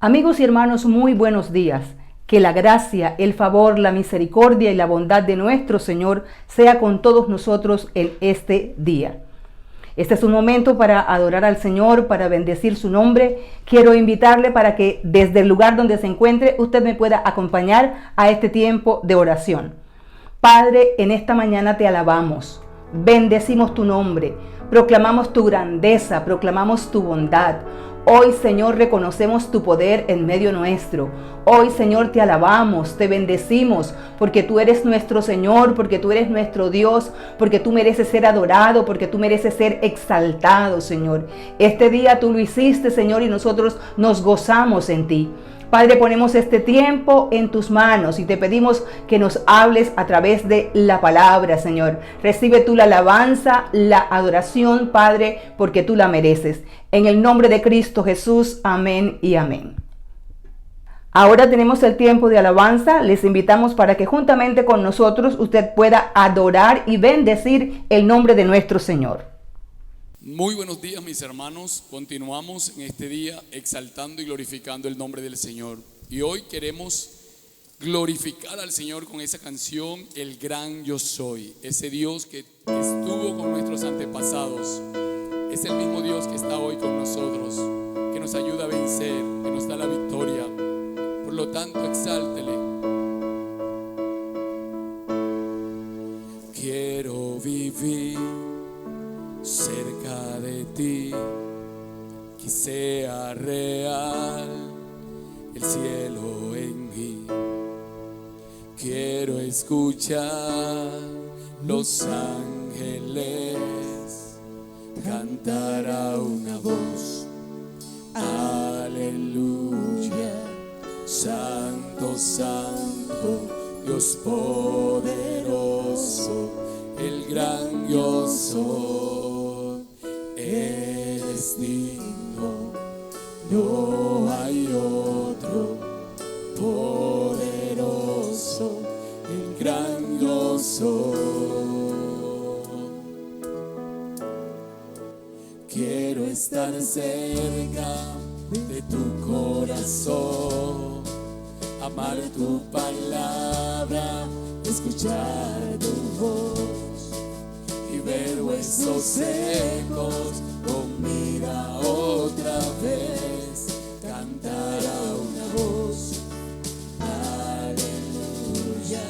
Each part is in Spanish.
Amigos y hermanos, muy buenos días. Que la gracia, el favor, la misericordia y la bondad de nuestro Señor sea con todos nosotros en este día. Este es un momento para adorar al Señor, para bendecir su nombre. Quiero invitarle para que desde el lugar donde se encuentre usted me pueda acompañar a este tiempo de oración. Padre, en esta mañana te alabamos, bendecimos tu nombre, proclamamos tu grandeza, proclamamos tu bondad. Hoy, Señor, reconocemos tu poder en medio nuestro. Hoy, Señor, te alabamos, te bendecimos, porque tú eres nuestro Señor, porque tú eres nuestro Dios, porque tú mereces ser adorado, porque tú mereces ser exaltado, Señor. Este día tú lo hiciste, Señor, y nosotros nos gozamos en ti. Padre, ponemos este tiempo en tus manos y te pedimos que nos hables a través de la palabra, Señor. Recibe tú la alabanza, la adoración, Padre, porque tú la mereces. En el nombre de Cristo Jesús, amén y amén. Ahora tenemos el tiempo de alabanza. Les invitamos para que juntamente con nosotros usted pueda adorar y bendecir el nombre de nuestro Señor. Muy buenos días, mis hermanos. Continuamos en este día exaltando y glorificando el nombre del Señor. Y hoy queremos glorificar al Señor con esa canción, El Gran Yo Soy. Ese Dios que estuvo con nuestros antepasados es el mismo Dios que está hoy con nosotros, que nos ayuda a vencer, que nos da la victoria. Por lo tanto, exáltele. Quiero vivir cerca de ti, que sea real el cielo en mí. Quiero escuchar los ángeles cantar a una voz, aleluya, santo, santo, Dios poderoso, el gran yo soy. Eres digno, no hay otro, poderoso, el gran yo soy. Quiero estar cerca de tu corazón, amar tu palabra, escuchar tu voz y ver huesos secos con vida otra vez, cantar a una voz, aleluya,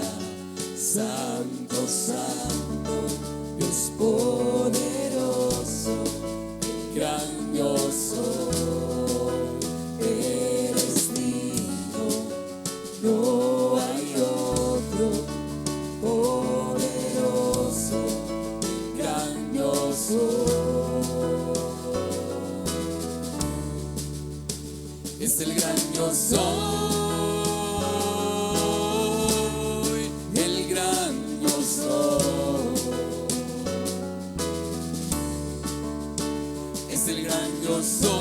santo, santo, Dios poderoso, el gran yo soy. Eres digno, no hay otro, poderoso, es el gran yo soy, el gran yo soy, es el gran yo soy.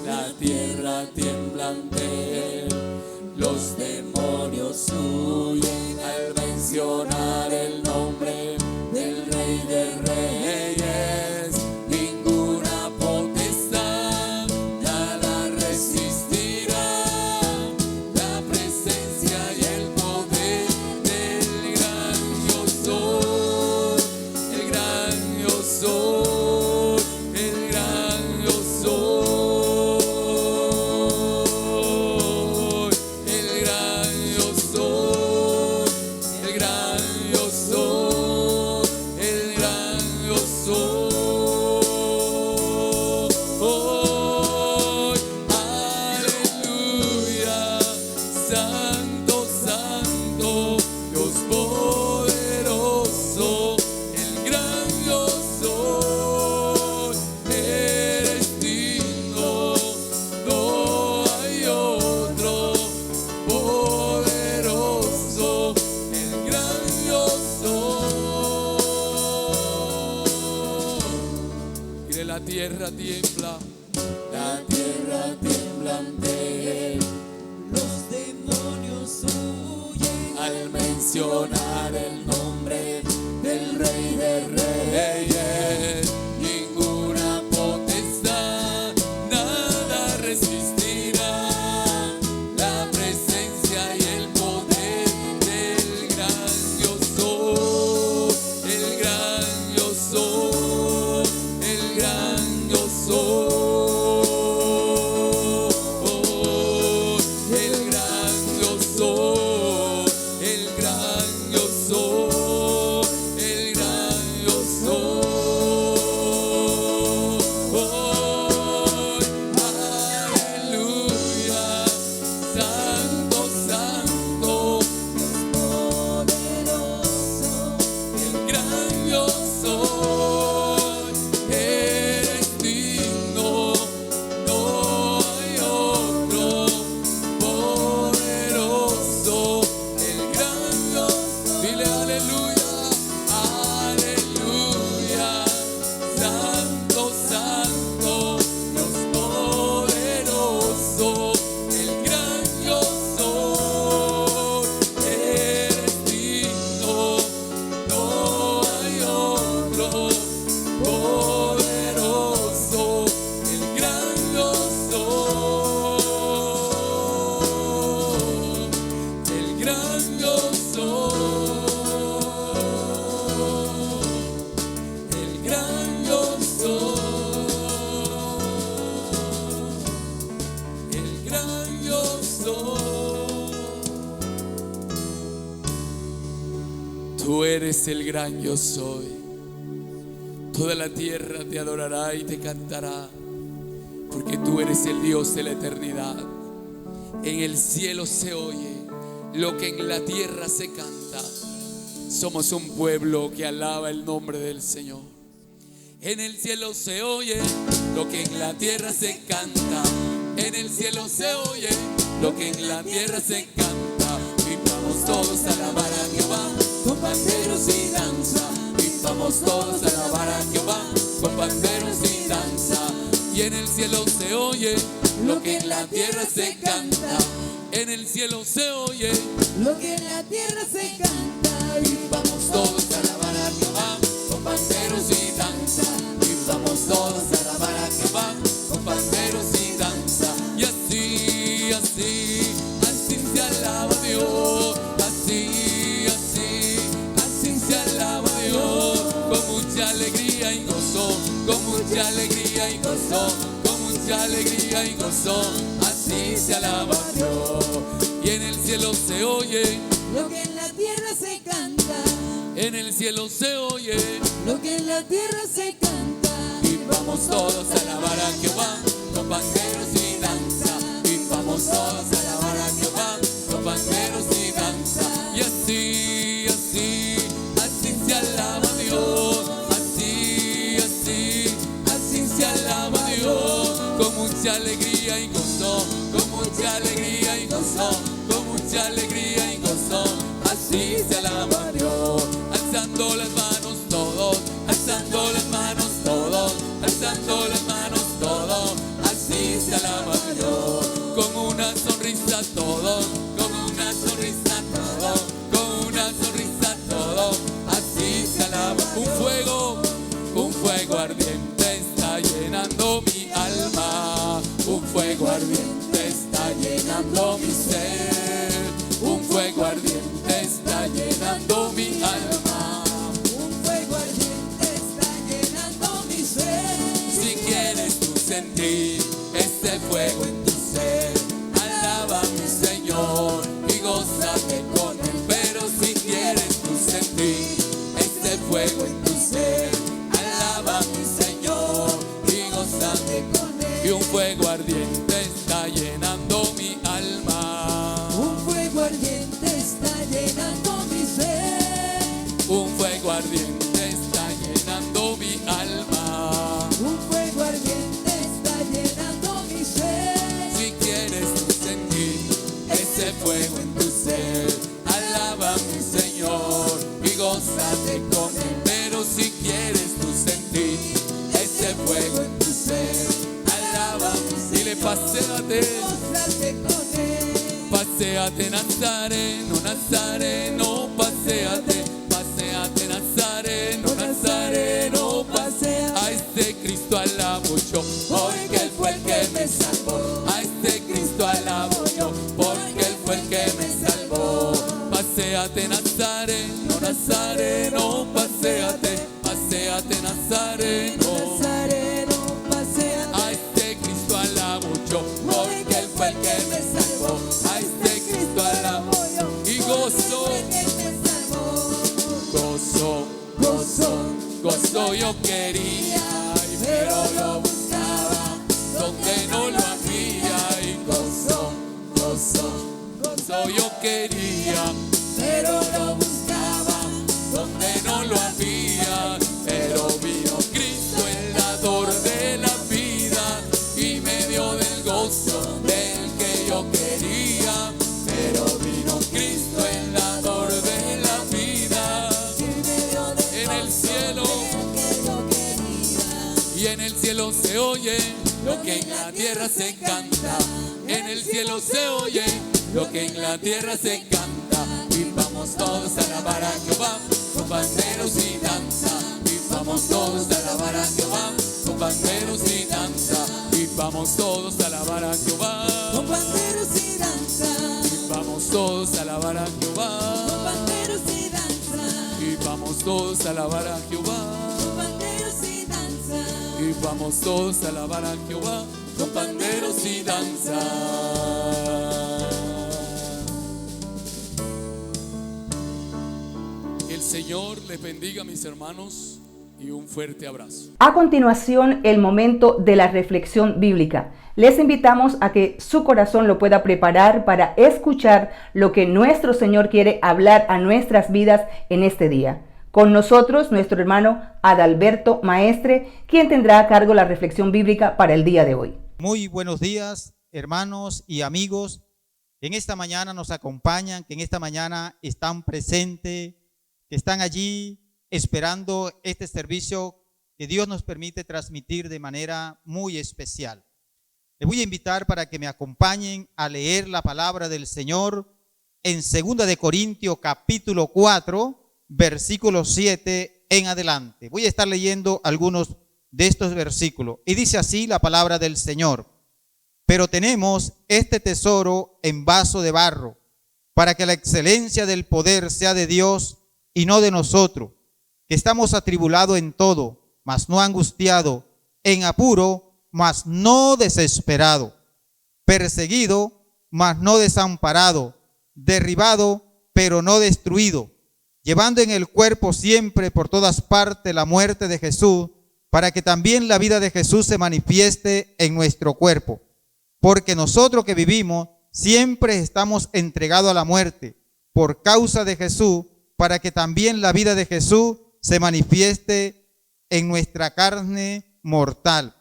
La tierra tiembla ante él, los demonios huyen al mencionar el nombre del Rey de Reyes. Ninguna potestad nada resistirá la presencia y el poder del gran yo soy, el gran yo soy, el gran yo soy, el gran yo soy, el gran yo soy, el gran yo soy. Aleluya, santo, santo, Dios poderoso, el gran yo soy. Eres digno, no hay otro, poderoso, el gran yo soy. Mire, la tierra tiembla ante él, los demonios huyen al mencionar el nombre del Rey de Reyes. Ningún Santo, Santo, poderoso, el gran yo soy. Eres digno, no hay otro. Poderoso, el gran yo soy. Dile aleluya, aleluya. Santo, Santo, Dios poderoso, el gran yo soy. Eres digno, no hay otro. Poderoso, el gran yo soy. El gran yo soy. El gran yo soy. El gran yo soy. Tú eres el gran yo soy. Toda la tierra te adorará y te cantará, porque tú eres el Dios de la eternidad. En el cielo se oye lo que en la tierra se canta. Somos un pueblo que alaba el nombre del Señor. En el cielo se oye lo que en la tierra se canta. En el cielo se oye lo que en la tierra se canta. Y vamos todos a alabar a Jehová con panderos y danza. Y vamos todos a alabar a Jehová con panderos y danza. Y en el cielo se oye lo que en la tierra se canta. En el cielo se oye lo que en la tierra se canta. y vamos todos a alabar a Jehová con panderos y danza. Y vamos todos a alabar a Jehová con panderos y danza. Y así, así, así se alaba a Dios. Así, así, así se alaba a Dios. Con mucha alegría y gozo, con mucha alegría y gozo, con mucha alegría y gozo. Así se alaba a Dios. Y en el cielo se oye lo que en la tierra se canta. en el cielo se oye Lo que en la tierra se canta. y vamos todos a alabar a Jehová con panderos y danza. Y vamos todos a alabar a Jehová con panderos y danza. Y así, así, así se alaba a Dios. Así, así, así se alaba a Dios. Con mucha alegría y gozo, con mucha alegría y gozo, con mucha alegría y gozo. Así se alaba a Dios. Alzando las manos todos, alzando las manos todos, alzando las manos todos. Así se alaba a Dios. Con una sonrisa todos, con una sonrisa todos, con una sonrisa todos. Así se alaba. Un fuego ardiente está llenando mi alma. Un fuego ardiente está llenando mi ser. Un fuego ardiente está llenando mi alma. Un fuego ardiente está llenando mi ser. Si quieres tú sentir este fuego en tu ser, alaba a mi Señor y gózate con él. Pero si quieres tú sentir este fuego en tu ser, alaba a mi Señor y gózate con él. Y un fuego ardiente está llenando mi alma. Un fuego ardiente está llenando mi ser. Un fuego ardiente está llenando mi alma. Un fuego ardiente está llenando mi ser. Si quieres tú sentir ese fuego en tu ser, alaba a mi Señor y gózate con él. Pero si quieres tú sentir ese fuego en tu ser, alaba a mi Señor. Dile, paséate, Gózate con él. paséate Nazareno, Nazareno, paséate, paséate Nazareno, Nazareno, Paséate. a este Cristo alabo yo, porque Él fue el que me salvó. A este Cristo alabo yo, porque Él fue el que me salvó. Paséate Nazareno, Nazareno, paséate, paséate Nazareno. Nazareno, paséate. A este Cristo alabo yo, porque Él fue el que me salvó. A este Cristo alabo y gozo, gozo, gozo, gozo yo quería, pero lo buscaba donde no lo había. Y gozo, gozo, gozo yo quería, pero lo buscaba donde no lo había. Pero vino Cristo, el dador de la vida, y me dio del gozo del que yo quería. Pero vino Cristo, el dador de la vida, en el cielo. Y en el cielo se oye lo que en la tierra se canta. En el cielo se oye lo que en la tierra se canta. Y vamos todos a alabar a Jehová con panderos y danza. Y vamos todos a alabar a Jehová con panderos y danza. Y vamos todos a alabar a Jehová con panderos y danza. Y vamos todos a alabar a Jehová Con panderos y danza. Y vamos todos a alabar a Jehová. Con panderos y danza. Y vamos todos a alabar a Jehová con panderos y danza. Que el Señor les bendiga, mis hermanos, y un fuerte abrazo. A continuación, el momento de la reflexión bíblica. Les invitamos a que su corazón lo pueda preparar para escuchar lo que nuestro Señor quiere hablar a nuestras vidas en este día. Con nosotros, nuestro hermano Adalberto Maestre, quien tendrá a cargo la reflexión bíblica para el día de hoy. Muy buenos días, hermanos y amigos que en esta mañana nos acompañan, que en esta mañana están presentes, que están allí esperando este servicio que Dios nos permite transmitir de manera muy especial. Les voy a invitar para que me acompañen a leer la palabra del Señor en 2 de Corintios capítulo 4, versículo 7 en adelante. Voy a estar leyendo algunos de estos versículos y dice así la palabra del Señor: pero tenemos este tesoro en vaso de barro, para que la excelencia del poder sea de Dios y no de nosotros, que estamos atribulados en todo, mas no angustiado, en apuro, mas no desesperado, perseguido, mas no desamparado, derribado, pero no destruido, llevando en el cuerpo siempre por todas partes la muerte de Jesús, para que también la vida de Jesús se manifieste en nuestro cuerpo. Porque nosotros que vivimos siempre estamos entregados a la muerte por causa de Jesús, para que también la vida de Jesús se manifieste en nuestra carne mortal.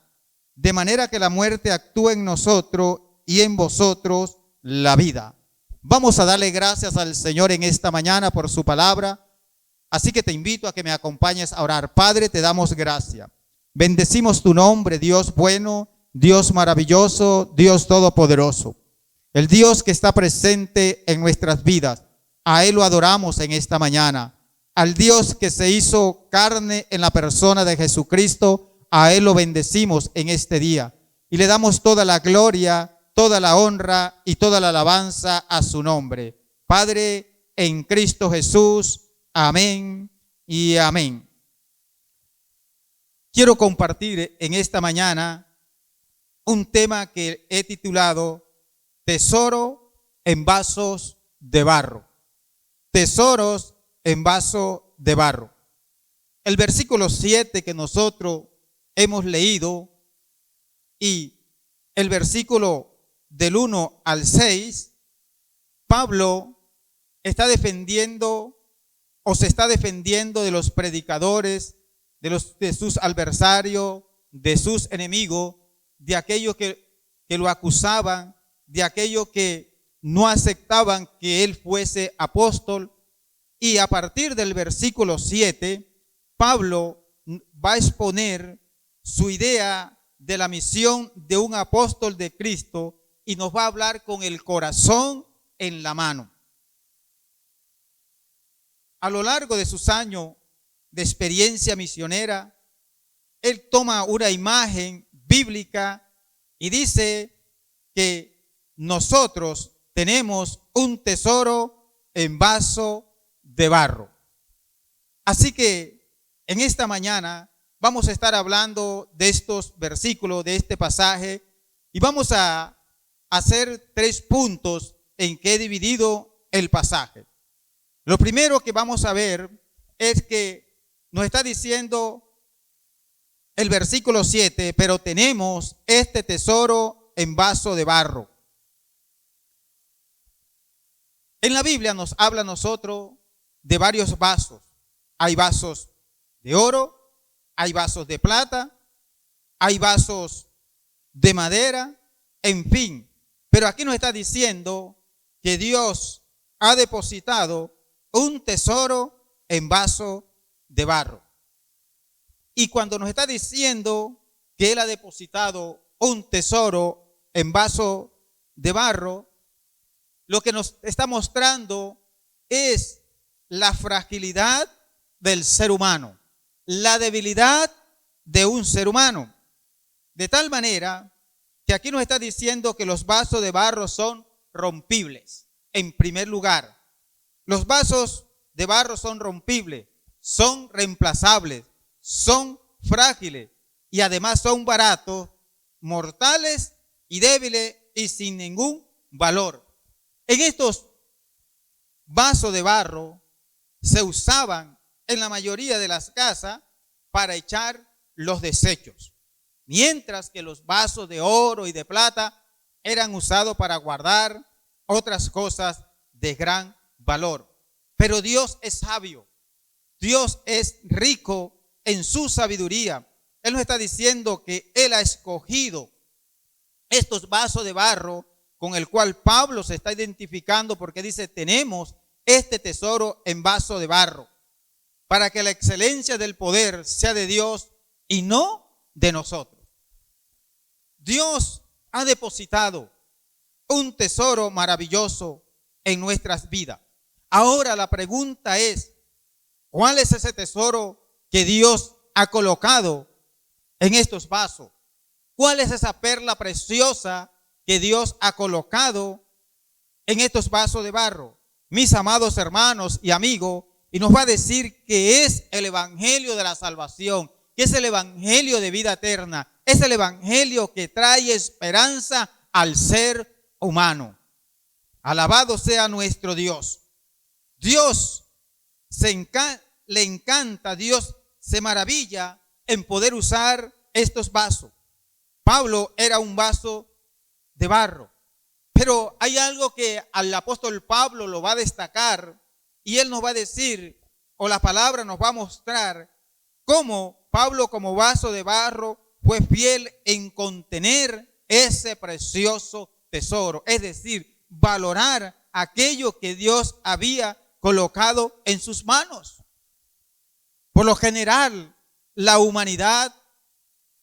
De manera que la muerte actúe en nosotros y en vosotros la vida. Vamos a darle gracias al Señor en esta mañana por su palabra. Así que te invito a que me acompañes a orar. Padre, te damos gracias. Bendecimos tu nombre, Dios bueno, Dios maravilloso, Dios todopoderoso. El Dios que está presente en nuestras vidas. A Él lo adoramos en esta mañana. Al Dios que se hizo carne en la persona de Jesucristo, a Él lo bendecimos en este día. Y le damos toda la gloria, toda la honra y toda la alabanza a su nombre. Padre, en Cristo Jesús, amén y amén. Quiero compartir en esta mañana un tema que he titulado Tesoro en vasos de barro. Tesoros en vaso de barro. El versículo 7 que nosotros hemos leído y el versículo del 1 al 6, Pablo está defendiendo o se está defendiendo de los predicadores, de sus adversarios, de sus enemigos, de aquellos que lo acusaban, de aquellos que no aceptaban que él fuese apóstol. Y a partir del versículo 7, Pablo va a exponer su idea de la misión de un apóstol de Cristo y nos va a hablar con el corazón en la mano. A lo largo de sus años de experiencia misionera, él toma una imagen bíblica y dice que nosotros tenemos un tesoro en vaso de barro. Así que en esta mañana vamos a estar hablando de estos versículos, de este pasaje, y vamos a hacer 3 puntos en que he dividido el pasaje. Lo primero que vamos a ver es que nos está diciendo el versículo 7, pero tenemos este tesoro en vaso de barro. En la Biblia nos habla a nosotros de varios vasos. Hay vasos de oro, hay vasos de plata, hay vasos de madera, en fin. Pero aquí nos está diciendo que Dios ha depositado un tesoro en vaso de barro. Y cuando nos está diciendo que Él ha depositado un tesoro en vaso de barro, lo que nos está mostrando es la fragilidad del ser humano, la debilidad de un ser humano. De tal manera que aquí nos está diciendo que los vasos de barro son rompibles. En primer lugar, los vasos de barro son rompibles, son reemplazables, son frágiles y además son baratos, mortales y débiles y sin ningún valor. En estos vasos de barro se usaban en la mayoría de las casas para echar los desechos, mientras que los vasos de oro y de plata eran usados para guardar otras cosas de gran valor. Pero Dios es sabio, Dios es rico en su sabiduría. Él nos está diciendo que Él ha escogido estos vasos de barro con el cual Pablo se está identificando, porque dice: tenemos este tesoro en vaso de barro, para que la excelencia del poder sea de Dios y no de nosotros. Dios ha depositado un tesoro maravilloso en nuestras vidas. Ahora la pregunta es: ¿cuál es ese tesoro que Dios ha colocado en estos vasos? ¿Cuál es esa perla preciosa que Dios ha colocado en estos vasos de barro? Mis amados hermanos y amigos, y nos va a decir que es el evangelio de la salvación, que es el evangelio de vida eterna, es el evangelio que trae esperanza al ser humano. Alabado sea nuestro Dios. Dios le encanta, Dios se maravilla en poder usar estos vasos. Pablo era un vaso de barro, pero hay algo que al apóstol Pablo lo va a destacar, y él nos va a decir, o la palabra nos va a mostrar, cómo Pablo, como vaso de barro, fue fiel en contener ese precioso tesoro, es decir, valorar aquello que Dios había colocado en sus manos. Por lo general, la humanidad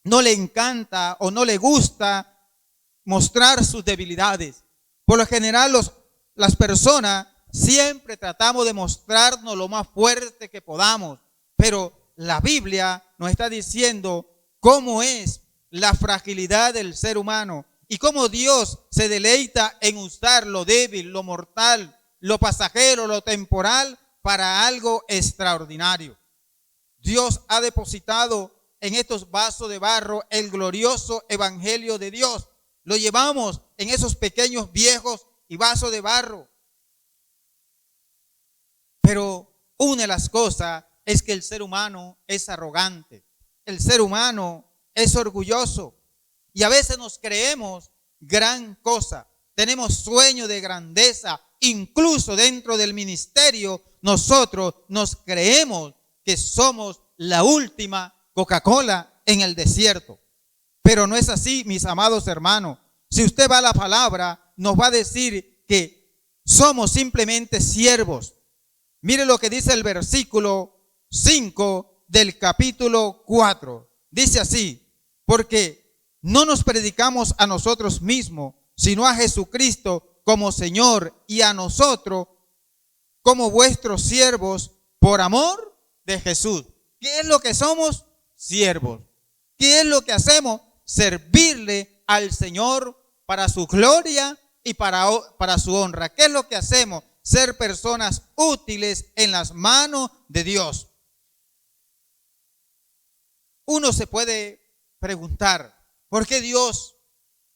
no le encanta o no le gusta mostrar sus debilidades. Por lo general, las personas siempre tratamos de mostrarnos lo más fuerte que podamos, pero la Biblia nos está diciendo cómo es la fragilidad del ser humano y cómo Dios se deleita en usar lo débil, lo mortal, lo pasajero, lo temporal para algo extraordinario. Dios ha depositado en estos vasos de barro el glorioso evangelio de Dios. Lo llevamos en esos pequeños viejos y vasos de barro. Pero una de las cosas es que el ser humano es arrogante. El ser humano es orgulloso. Y a veces nos creemos gran cosa. Tenemos sueño de grandeza. Incluso dentro del ministerio nosotros nos creemos que somos la última Coca-Cola en el desierto. Pero no es así, mis amados hermanos. Si usted va a la palabra, nos va a decir que somos simplemente siervos. Mire lo que dice el versículo 5 del capítulo 4. Dice así: porque no nos predicamos a nosotros mismos, sino a Jesucristo como Señor, y a nosotros como vuestros siervos por amor de Jesús. ¿Qué es lo que somos? Siervos. ¿Qué es lo que hacemos? Servirle al Señor para su gloria y para su honra. ¿Qué es lo que hacemos? Ser personas útiles en las manos de Dios. Uno se puede preguntar, ¿por qué Dios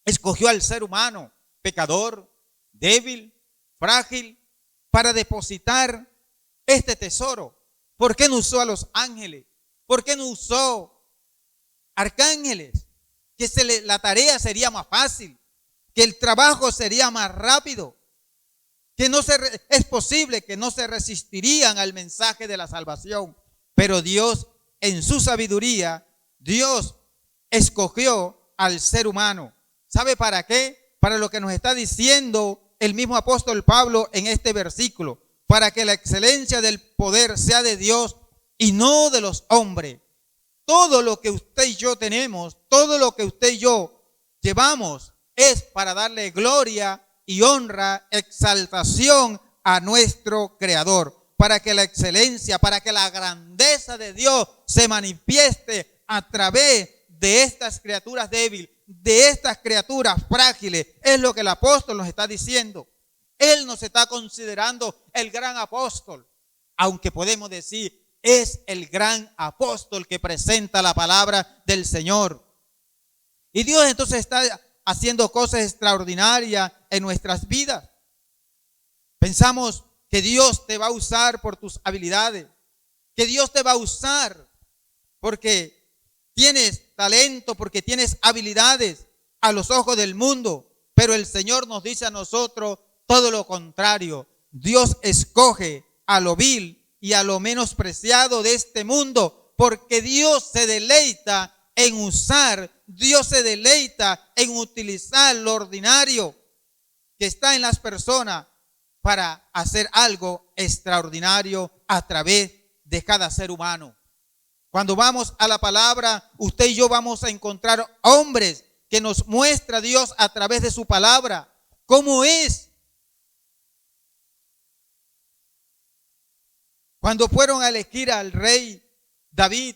escogió al ser humano, pecador, débil, frágil, para depositar este tesoro? ¿Por qué no usó a los ángeles? ¿Por qué no usó arcángeles? Que la tarea sería más fácil, que el trabajo sería más rápido, es posible que no se resistirían al mensaje de la salvación. Pero Dios, en su sabiduría, Dios escogió al ser humano. ¿Sabe para qué? Para lo que nos está diciendo el mismo apóstol Pablo en este versículo. Para que la excelencia del poder sea de Dios y no de los hombres. Todo lo que usted y yo tenemos, todo lo que usted y yo llevamos es para darle gloria y honra, exaltación a nuestro Creador. Para que la excelencia, para que la grandeza de Dios se manifieste a través de estas criaturas débiles, de estas criaturas frágiles. Es lo que el apóstol nos está diciendo. Él nos está considerando el gran apóstol, aunque podemos decir es el gran apóstol que presenta la palabra del Señor. Y Dios entonces está haciendo cosas extraordinarias en nuestras vidas. Pensamos que Dios te va a usar por tus habilidades, que Dios te va a usar porque tienes talento, porque tienes habilidades a los ojos del mundo. Pero el Señor nos dice a nosotros todo lo contrario. Dios escoge a lo vil y a lo menospreciado de este mundo, porque Dios se deleita en usar, Dios se deleita en utilizar lo ordinario que está en las personas para hacer algo extraordinario a través de cada ser humano. Cuando vamos a la palabra, usted y yo vamos a encontrar hombres que nos muestra Dios a través de su palabra, cómo es. Cuando fueron a elegir al rey David,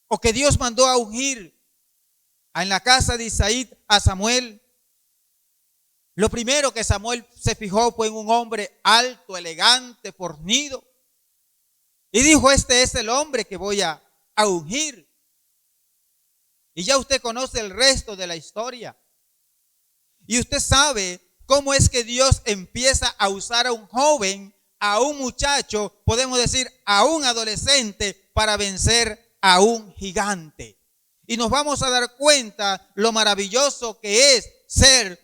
o que Dios mandó a ungir en la casa de Isaí a Samuel, lo primero que Samuel se fijó fue en un hombre alto, elegante, fornido. Y dijo, este es el hombre que voy a ungir. Y ya usted conoce el resto de la historia. Y usted sabe cómo es que Dios empieza a usar a un joven, a un muchacho, podemos decir a un adolescente, para vencer a un gigante. Y nos vamos a dar cuenta lo maravilloso que es ser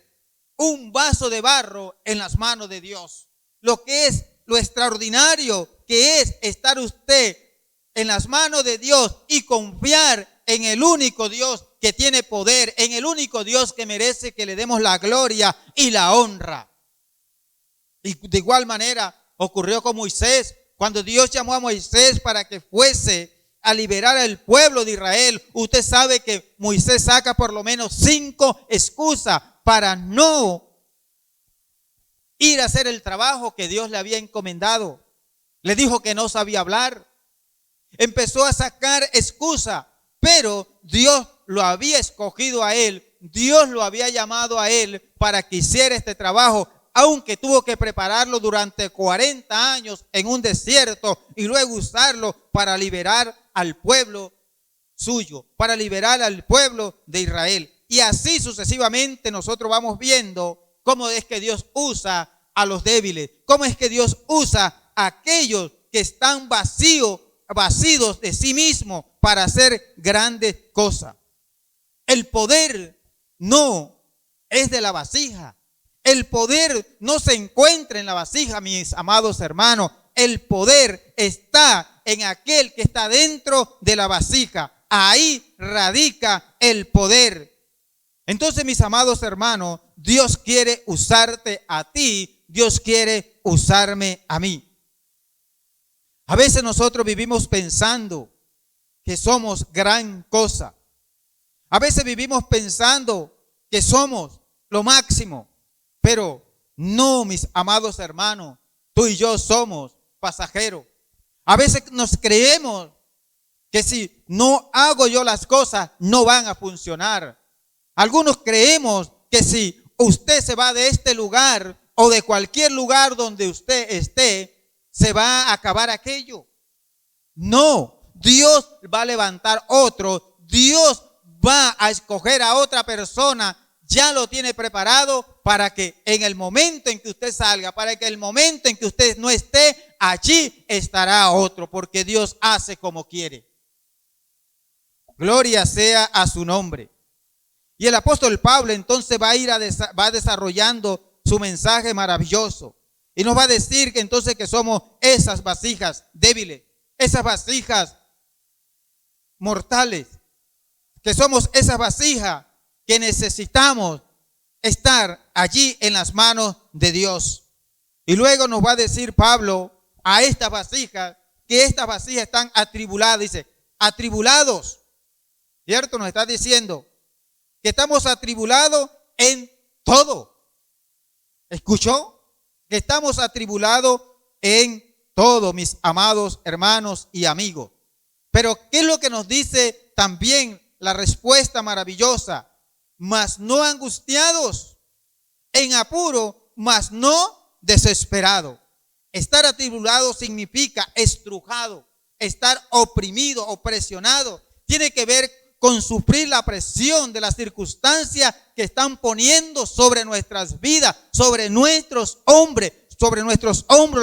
un vaso de barro en las manos de Dios. Lo que es, lo extraordinario que es estar usted en las manos de Dios y confiar en el único Dios que tiene poder, en el único Dios que merece que le demos la gloria y la honra. Y de igual manera ocurrió con Moisés, cuando Dios llamó a Moisés para que fuese a liberar al pueblo de Israel. Usted sabe que Moisés saca por lo menos 5 excusas para no ir a hacer el trabajo que Dios le había encomendado. Le dijo que no sabía hablar. Empezó a sacar excusa, pero Dios lo había escogido a él. Dios lo había llamado a él para que hiciera este trabajo, aunque tuvo que prepararlo durante 40 años en un desierto y luego usarlo para liberar al pueblo suyo, para liberar al pueblo de Israel. Y así sucesivamente nosotros vamos viendo cómo es que Dios usa a los débiles, cómo es que Dios usa a aquellos que están vacíos de sí mismos para hacer grandes cosas. El poder no es de la vasija. El poder no se encuentra en la vasija, mis amados hermanos. El poder está en aquel que está dentro de la vasija. Ahí radica el poder. Entonces, mis amados hermanos, Dios quiere usarte a ti, Dios quiere usarme a mí. A veces nosotros vivimos pensando que somos gran cosa. A veces vivimos pensando que somos lo máximo. Pero no, mis amados hermanos, tú y yo somos pasajeros. A veces nos creemos que si no hago yo las cosas, no van a funcionar. Algunos creemos que si usted se va de este lugar o de cualquier lugar donde usted esté, se va a acabar aquello. No, Dios va a levantar otro, Dios va a escoger a otra persona, ya lo tiene preparado para que en el momento en que usted salga, para que en el momento en que usted no esté, allí estará otro, porque Dios hace como quiere. Gloria sea a su nombre. Y el apóstol Pablo entonces va desarrollando su mensaje maravilloso. Y nos va a decir que entonces que somos esas vasijas débiles, esas vasijas mortales, que somos esas vasijas que necesitamos estar allí en las manos de Dios. Y luego nos va a decir Pablo a estas vasijas, que estas vasijas están atribuladas, dice, atribulados, ¿cierto? Nos está diciendo que estamos atribulados en todo. ¿Escuchó? Que estamos atribulados en todo, mis amados hermanos y amigos. Pero ¿qué es lo que nos dice también la respuesta maravillosa? Mas no angustiados, en apuro, mas no desesperado. Estar atribulado significa estrujado, estar oprimido, opresionado. Tiene que ver con sufrir la presión de las circunstancias que están poniendo sobre nuestras vidas, sobre nuestros hombros,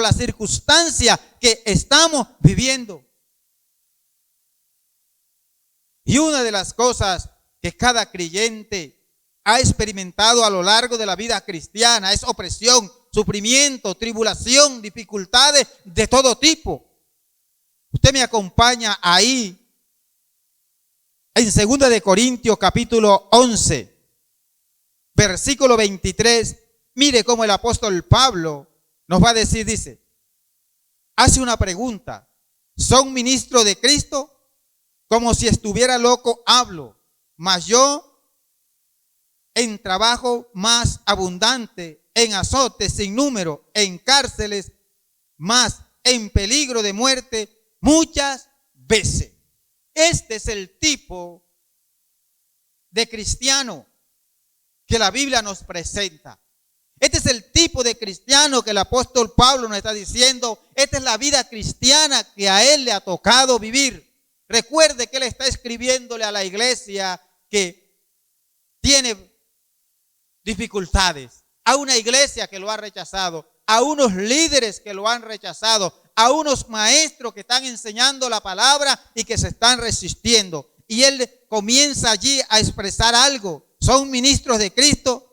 las circunstancias que estamos viviendo. Y una de las cosas que cada creyente ha experimentado a lo largo de la vida cristiana es opresión, sufrimiento, tribulación, dificultades de todo tipo. Usted me acompaña ahí en 2 de Corintios capítulo 11, versículo 23. Mire cómo el apóstol Pablo nos va a decir, dice, hace una pregunta: ¿son ministros de Cristo? Como si estuviera loco hablo, mas yo en trabajo más abundante, en azotes sin número, en cárceles, más en peligro de muerte muchas veces. Este es el tipo de cristiano que la Biblia nos presenta. Este es el tipo de cristiano que el apóstol Pablo nos está diciendo. Esta es la vida cristiana que a él le ha tocado vivir. Recuerde que él está escribiéndole a la iglesia que tiene dificultades, a una iglesia que lo ha rechazado, a unos líderes que lo han rechazado, a unos maestros que están enseñando la palabra y que se están resistiendo. Y él comienza allí a expresar algo. Son ministros de Cristo.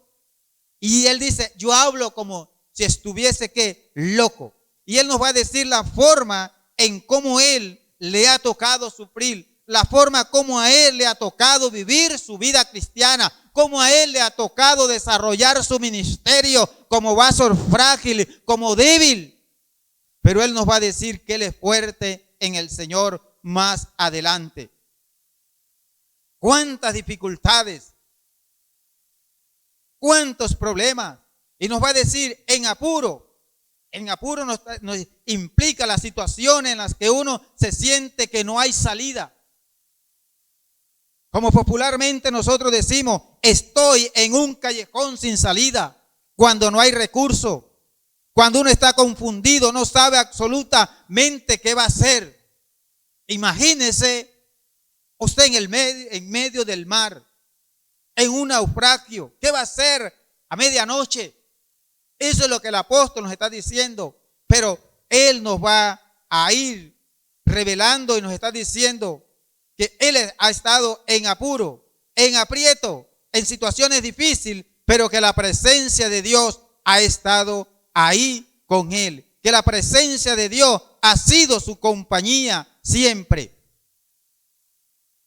Y él dice, yo hablo como si estuviese ¿qué? Loco. Y él nos va a decir la forma en cómo él le ha tocado sufrir, la forma como a él le ha tocado vivir su vida cristiana, como a él le ha tocado desarrollar su ministerio como vaso frágil, como débil. Pero él nos va a decir que él es fuerte en el Señor más adelante. ¿Cuántas dificultades? ¿Cuántos problemas? Y nos va a decir en apuro. En apuro nos implica las situaciones en las que uno se siente que no hay salida. Como popularmente nosotros decimos, estoy en un callejón sin salida, cuando no hay recurso, cuando uno está confundido, no sabe absolutamente qué va a hacer. Imagínese usted en medio del mar, en un naufragio. ¿Qué va a hacer a medianoche? Eso es lo que el apóstol nos está diciendo. Pero él nos va a ir revelando y nos está diciendo que él ha estado en apuro, en aprieto, en situaciones difíciles, pero que la presencia de Dios ha estado ahí con él. Que la presencia de Dios ha sido su compañía siempre.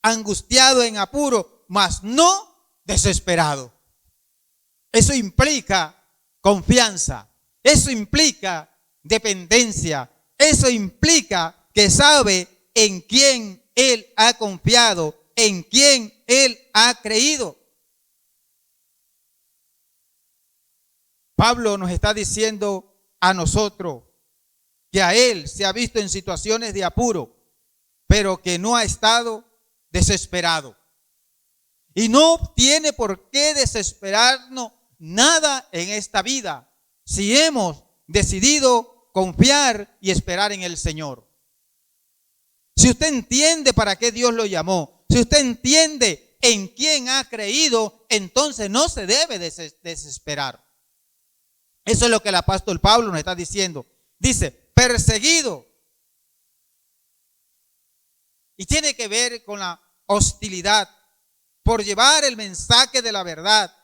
Angustiado, en apuro, mas no desesperado. Eso implica confianza. Eso implica dependencia. Eso implica que sabe en quién él ha confiado, en quién él ha creído. Pablo nos está diciendo a nosotros que a él se ha visto en situaciones de apuro, pero que no ha estado desesperado. Y no tiene por qué desesperarnos nada en esta vida si hemos decidido confiar y esperar en el Señor. Si usted entiende para qué Dios lo llamó, si usted entiende en quién ha creído, entonces no se debe desesperar. Eso es lo que el apóstol Pablo nos está diciendo. Dice, perseguido. Y tiene que ver con la hostilidad por llevar el mensaje de la verdad.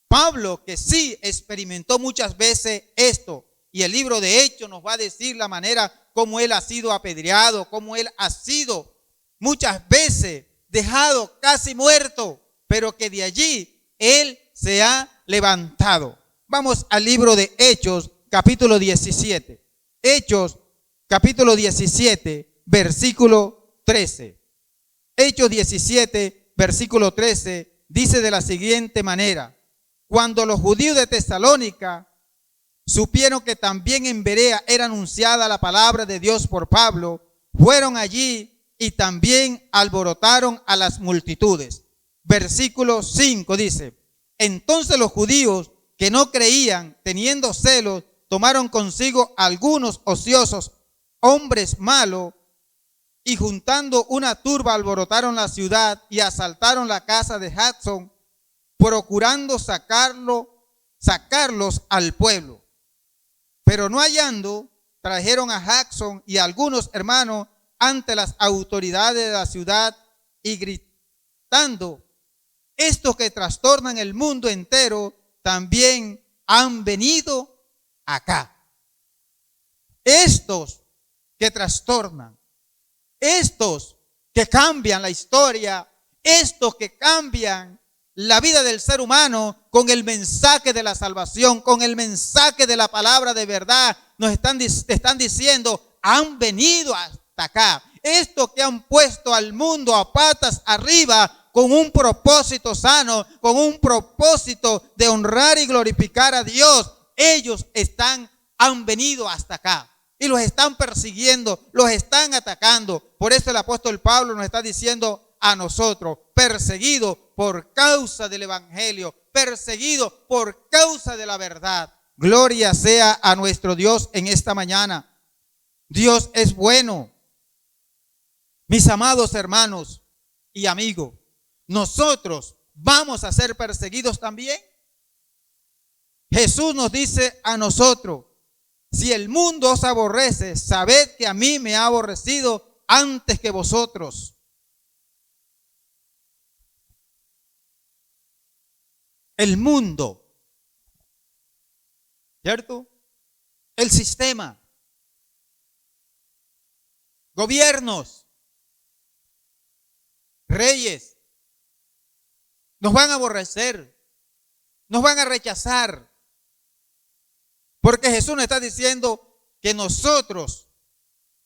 Pablo, que sí experimentó muchas veces esto, Y el libro de Hechos nos va a decir la manera como él ha sido apedreado, como él ha sido muchas veces dejado casi muerto, pero que de allí él se ha levantado. Vamos al libro de Hechos, capítulo 17. Hechos, capítulo 17, versículo 13. Hechos 17, versículo 13, dice de la siguiente manera: cuando los judíos de Tesalónica supieron que también en Berea era anunciada la palabra de Dios por Pablo, fueron allí y también alborotaron a las multitudes. Versículo 5 dice: entonces los judíos que no creían, teniendo celos, tomaron consigo algunos ociosos, hombres malos, y juntando una turba alborotaron la ciudad y asaltaron la casa de Jackson, procurando sacarlos al pueblo. Pero no hallando, trajeron a Jackson y a algunos hermanos ante las autoridades de la ciudad y gritando: estos que trastornan el mundo entero también han venido acá. Estos que trastornan, estos que cambian la historia, estos que cambian la vida del ser humano con el mensaje de la salvación, con el mensaje de la palabra de verdad, nos están diciendo: han venido hasta acá. Estos que han puesto al mundo a patas arriba con un propósito sano, con un propósito de honrar y glorificar a Dios, ellos han venido hasta acá y los están persiguiendo, los están atacando. Por eso el apóstol Pablo nos está diciendo a nosotros: perseguidos por causa del evangelio, perseguidos por causa de la verdad. Gloria sea a nuestro Dios en esta mañana. Dios es bueno. Mis amados hermanos y amigos, nosotros vamos a ser perseguidos también. Jesús nos dice a nosotros: si el mundo os aborrece, sabed que a mí me ha aborrecido antes que vosotros. El mundo, ¿cierto? El sistema, gobiernos, reyes, nos van a aborrecer, nos van a rechazar, porque Jesús nos está diciendo que nosotros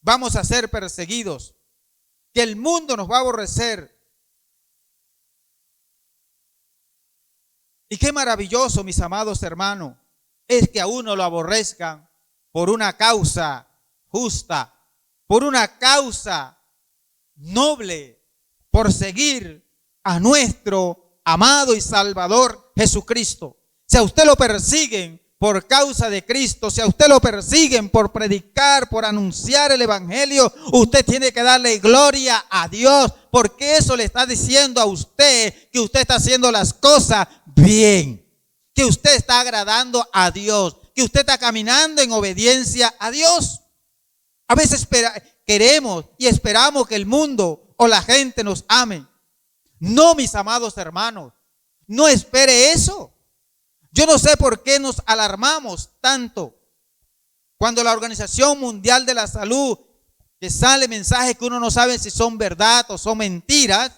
vamos a ser perseguidos, que el mundo nos va a aborrecer. Y qué maravilloso, mis amados hermanos, es que a uno lo aborrezcan por una causa justa, por una causa noble, por seguir a nuestro amado y Salvador Jesucristo. Si a usted lo persiguen por causa de Cristo, si a usted lo persiguen por predicar, por anunciar el evangelio, usted tiene que darle gloria a Dios, porque eso le está diciendo a usted que usted está haciendo las cosas bien, que usted está agradando a Dios, que usted está caminando en obediencia a Dios. A veces queremos y esperamos que el mundo o la gente nos ame. No, mis amados hermanos, no espere eso. Yo no sé por qué nos alarmamos tanto cuando la Organización Mundial de la Salud, que sale mensajes que uno no sabe si son verdad o son mentiras,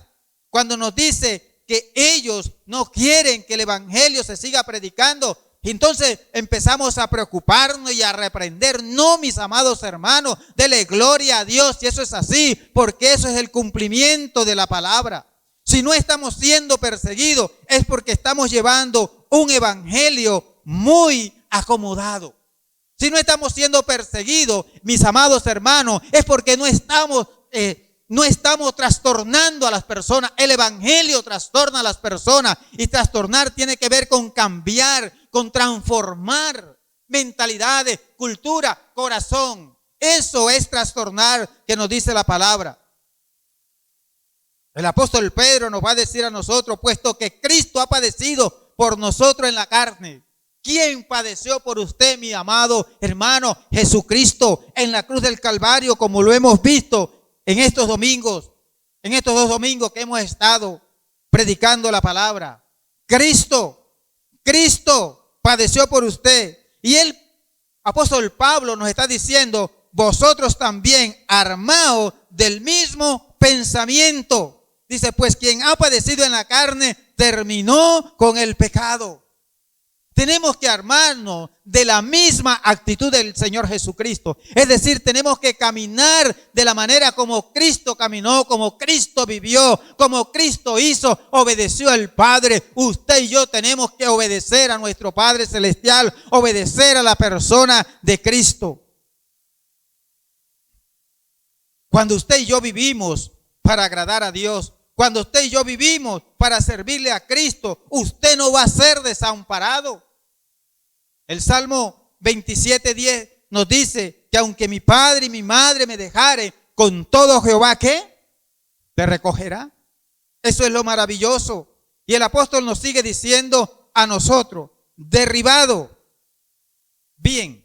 cuando nos dice que ellos no quieren que el evangelio se siga predicando, entonces empezamos a preocuparnos y a reprender. No, mis amados hermanos, dele gloria a Dios si eso es así, porque eso es el cumplimiento de la palabra. Si no estamos siendo perseguidos, es porque estamos llevando un evangelio muy acomodado. Si no estamos siendo perseguidos, mis amados hermanos, es porque no estamos trastornando a las personas. El evangelio trastorna a las personas, y trastornar tiene que ver con cambiar, con transformar mentalidades, cultura, corazón. Eso es trastornar, que nos dice la palabra. El apóstol Pedro nos va a decir a nosotros: puesto que Cristo ha padecido por nosotros en la carne. ¿Quién padeció por usted, mi amado hermano? Jesucristo, en la cruz del Calvario, como lo hemos visto en estos domingos, en estos 2 domingos que hemos estado predicando la palabra. Cristo padeció por usted, y Él apóstol Pablo nos está diciendo, vosotros también armaos del mismo pensamiento. Dice, pues quien ha padecido en la carne terminó con el pecado. Tenemos que armarnos de la misma actitud del Señor Jesucristo. Es decir, tenemos que caminar de la manera como Cristo caminó, como Cristo vivió, como Cristo hizo, obedeció al Padre. Usted y yo tenemos que obedecer a nuestro Padre Celestial, obedecer a la persona de Cristo. Cuando usted y yo vivimos para agradar a Dios, cuando usted y yo vivimos para servirle a Cristo, usted no va a ser desamparado. El Salmo 27:10 nos dice que aunque mi padre y mi madre me dejaren, con todo Jehová, ¿qué? Te recogerá. Eso es lo maravilloso. Y el apóstol nos sigue diciendo a nosotros, derribado. Bien,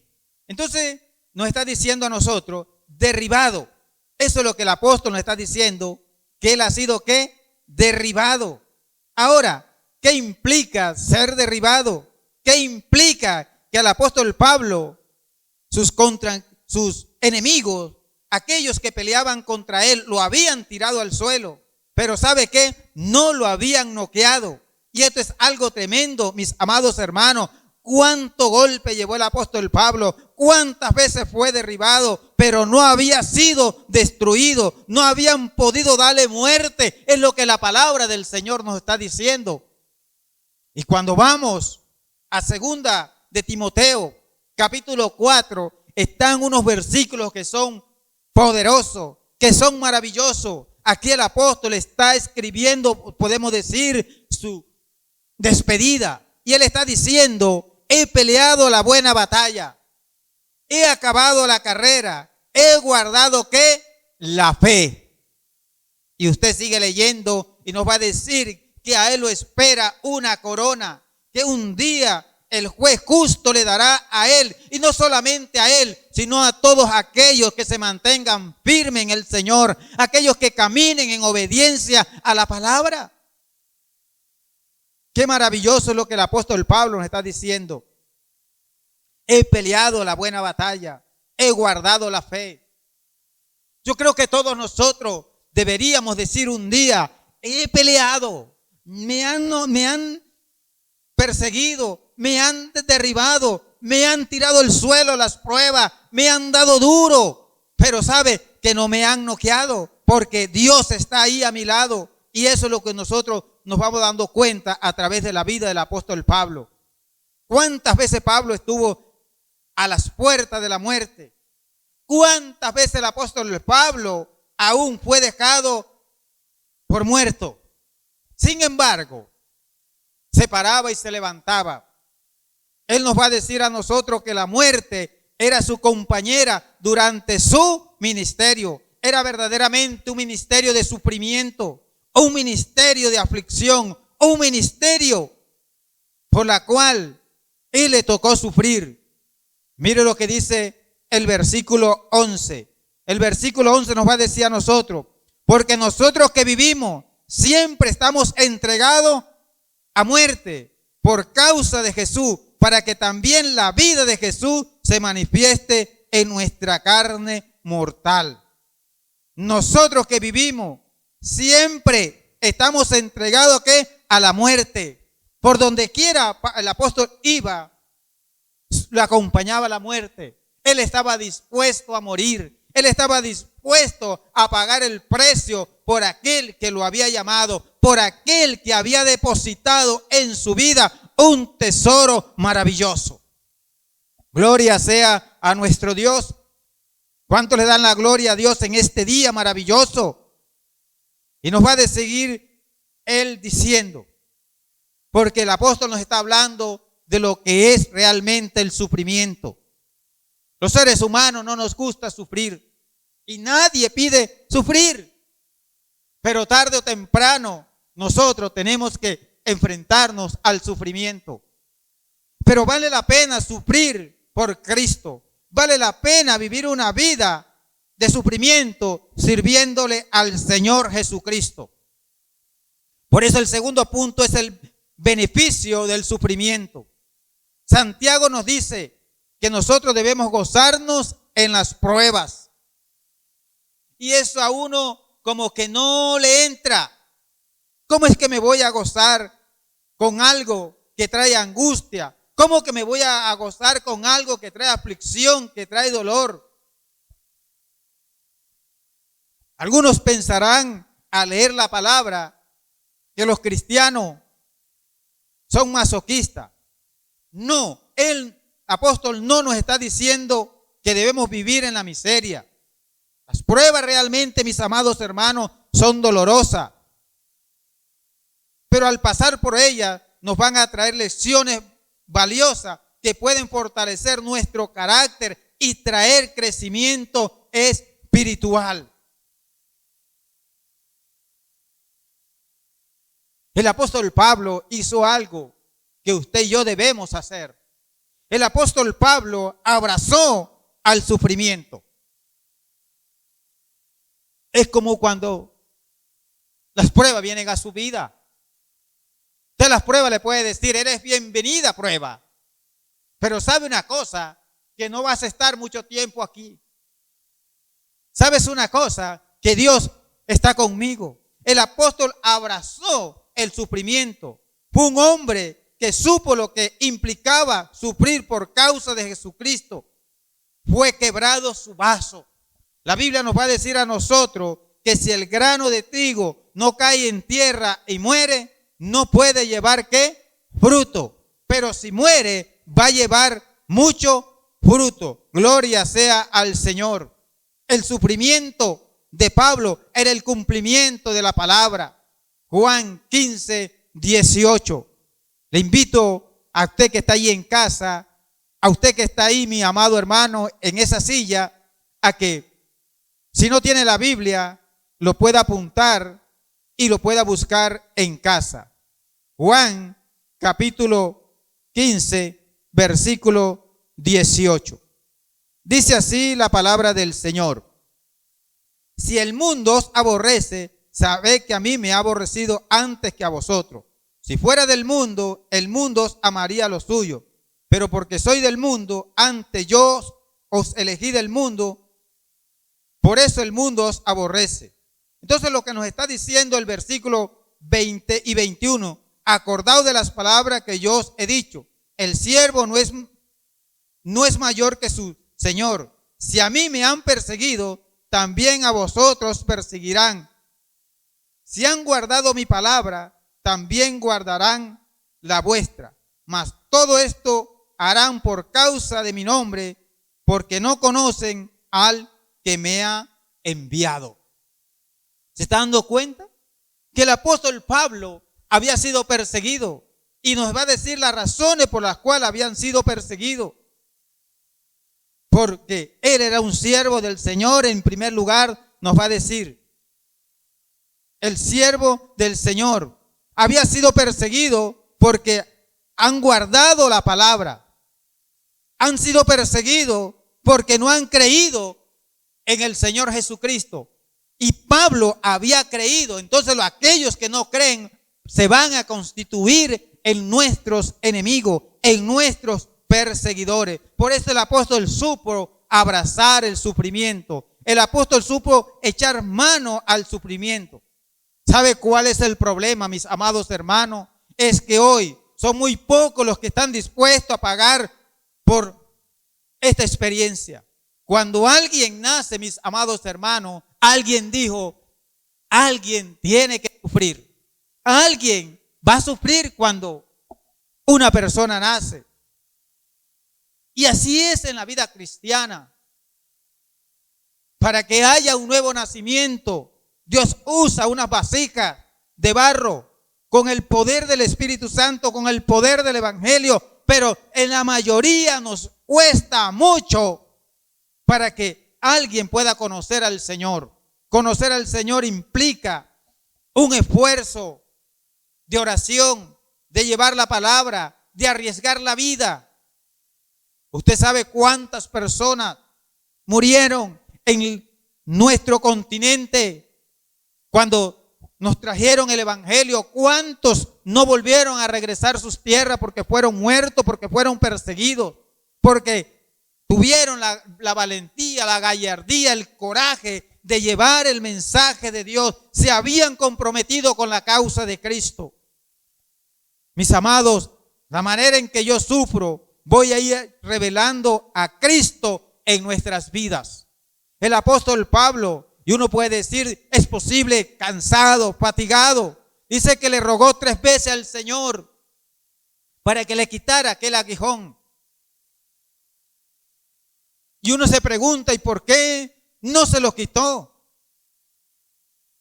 entonces nos está diciendo a nosotros, derribado. Eso es lo que el apóstol nos está diciendo, que él ha sido, ¿qué? Derribado. Ahora, ¿qué implica ser derribado? ¿Qué implica que al apóstol Pablo, sus enemigos, aquellos que peleaban contra él, lo habían tirado al suelo? Pero ¿sabe qué? No lo habían noqueado. Y esto es algo tremendo, mis amados hermanos. ¿Cuánto golpe llevó el apóstol Pablo? ¿Cuántas veces fue derribado? Pero no había sido destruido. No habían podido darle muerte. Es lo que la palabra del Señor nos está diciendo. Y cuando vamos a segunda de Timoteo, capítulo 4, están unos versículos que son poderosos, que son maravillosos. Aquí el apóstol está escribiendo, podemos decir, su despedida. Y él está diciendo, he peleado la buena batalla, he acabado la carrera, he guardado, ¿qué? La fe. Y usted sigue leyendo y nos va a decir que a él lo espera una corona, que un día el juez justo le dará a él, y no solamente a él, sino a todos aquellos que se mantengan firmes en el Señor, aquellos que caminen en obediencia a la palabra. Qué maravilloso es lo que el apóstol Pablo nos está diciendo. He peleado la buena batalla, he guardado la fe. Yo creo que todos nosotros deberíamos decir un día, he peleado, me han perseguido, me han derribado, me han tirado al suelo las pruebas, me han dado duro, pero sabe que no me han noqueado, porque Dios está ahí a mi lado. Y eso es lo que nosotros nos vamos dando cuenta a través de la vida del apóstol Pablo. ¿Cuántas veces Pablo estuvo a las puertas de la muerte? ¿Cuántas veces el apóstol Pablo aún fue dejado por muerto? Sin embargo, se paraba y se levantaba. Él nos va a decir a nosotros que la muerte era su compañera durante su ministerio. Era verdaderamente un ministerio de sufrimiento, un ministerio de aflicción, un ministerio por la cual él le tocó sufrir. Mire lo que dice el versículo 11. El versículo 11 nos va a decir a nosotros, porque nosotros que vivimos siempre estamos entregados a muerte por causa de Jesús, para que también la vida de Jesús se manifieste en nuestra carne mortal. Nosotros que vivimos siempre estamos entregados, ¿qué? A la muerte. Por donde quiera el apóstol iba, lo acompañaba la muerte. Él estaba dispuesto a morir. Él estaba dispuesto a pagar el precio por aquel que lo había llamado, por aquel que había depositado en su vida un tesoro maravilloso. Gloria sea a nuestro Dios. ¿Cuántos le dan la gloria a Dios en este día maravilloso? Y nos va a seguir él diciendo, porque el apóstol nos está hablando de lo que es realmente el sufrimiento. Los seres humanos no nos gusta sufrir y nadie pide sufrir, pero tarde o temprano nosotros tenemos que enfrentarnos al sufrimiento. Pero vale la pena sufrir por Cristo. Vale la pena vivir una vida de sufrimiento sirviéndole al Señor Jesucristo. Por eso el segundo punto es el beneficio del sufrimiento. Santiago nos dice que nosotros debemos gozarnos en las pruebas. Y eso a uno como que no le entra. ¿Cómo es que me voy a gozar con algo que trae angustia? ¿Cómo que me voy a gozar con algo que trae aflicción, que trae dolor? Algunos pensarán al leer la palabra que los cristianos son masoquistas. No, el apóstol no nos está diciendo que debemos vivir en la miseria. Las pruebas realmente, mis amados hermanos, son dolorosas. Pero al pasar por ellas nos van a traer lecciones valiosas que pueden fortalecer nuestro carácter y traer crecimiento espiritual. El apóstol Pablo hizo algo que usted y yo debemos hacer. El apóstol Pablo abrazó al sufrimiento. Es como cuando las pruebas vienen a su vida. Usted las pruebas le puede decir, eres bienvenida prueba. Pero sabe una cosa, que no vas a estar mucho tiempo aquí. ¿Sabes una cosa? Que Dios está conmigo. El apóstol abrazó el sufrimiento. Fue un hombre que supo lo que implicaba sufrir por causa de Jesucristo. Fue quebrado su vaso. La Biblia nos va a decir a nosotros que si el grano de trigo no cae en tierra y muere, no puede llevar ¿qué? Fruto. Pero si muere, va a llevar mucho fruto. Gloria sea al Señor. El sufrimiento de Pablo era el cumplimiento de la palabra. Juan 15, 18. Le invito a usted que está ahí en casa, a usted que está ahí, mi amado hermano, en esa silla, a que si no tiene la Biblia, lo pueda apuntar y lo pueda buscar en casa. Juan capítulo 15, versículo 18. Dice así la palabra del Señor. Si el mundo os aborrece, sabed que a mí me ha aborrecido antes que a vosotros. Si fuera del mundo, el mundo os amaría lo suyo. Pero porque soy del mundo, antes yo os elegí del mundo, por eso el mundo os aborrece. Entonces lo que nos está diciendo el versículo 20 y 21, acordaos de las palabras que yo os he dicho. El siervo no es mayor que su Señor. Si a mí me han perseguido, también a vosotros perseguirán. Si han guardado mi palabra, también guardarán la vuestra. Mas todo esto harán por causa de mi nombre, porque no conocen al que me ha enviado. ¿Se está dando cuenta? Que el apóstol Pablo había sido perseguido y nos va a decir las razones por las cuales habían sido perseguidos. Porque él era un siervo del Señor, en primer lugar nos va a decir. El siervo del Señor había sido perseguido porque han guardado la palabra. Han sido perseguidos porque no han creído en el Señor Jesucristo. Y Pablo había creído. Entonces aquellos que no creen se van a constituir en nuestros enemigos, en nuestros perseguidores. Por eso el apóstol supo abrazar el sufrimiento. El apóstol supo echar mano al sufrimiento. ¿Sabe cuál es el problema, mis amados hermanos? Es que hoy son muy pocos los que están dispuestos a pagar por esta experiencia. Cuando alguien nace, mis amados hermanos, alguien dijo, alguien tiene que sufrir. Alguien va a sufrir cuando una persona nace. Y así es en la vida cristiana. Para que haya un nuevo nacimiento, Dios usa unas vasijas de barro con el poder del Espíritu Santo, con el poder del Evangelio, pero en la mayoría nos cuesta mucho para que alguien pueda conocer al Señor. Conocer al Señor implica un esfuerzo de oración, de llevar la palabra, de arriesgar la vida. Usted sabe cuántas personas murieron en nuestro continente cuando nos trajeron el Evangelio. ¿Cuántos no volvieron a regresar a sus tierras porque fueron muertos, porque fueron perseguidos, porque tuvieron la valentía, la gallardía, el coraje de llevar el mensaje de Dios, se habían comprometido con la causa de Cristo. Mis amados, la manera en que yo sufro, voy a ir revelando a Cristo en nuestras vidas. El apóstol Pablo, y uno puede decir, es posible, cansado, fatigado, dice que le rogó 3 veces al Señor para que le quitara aquel aguijón. Y uno se pregunta, ¿y por qué no se lo quitó?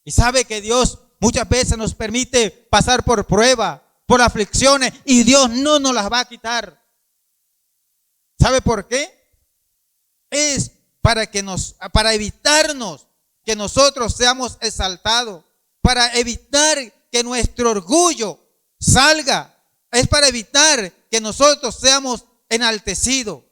Y sabe que Dios muchas veces nos permite pasar por prueba, por aflicciones, y Dios no nos las va a quitar. ¿Sabe por qué? Es para evitarnos que nosotros seamos exaltados, para evitar que nuestro orgullo salga, es para evitar que nosotros seamos enaltecidos.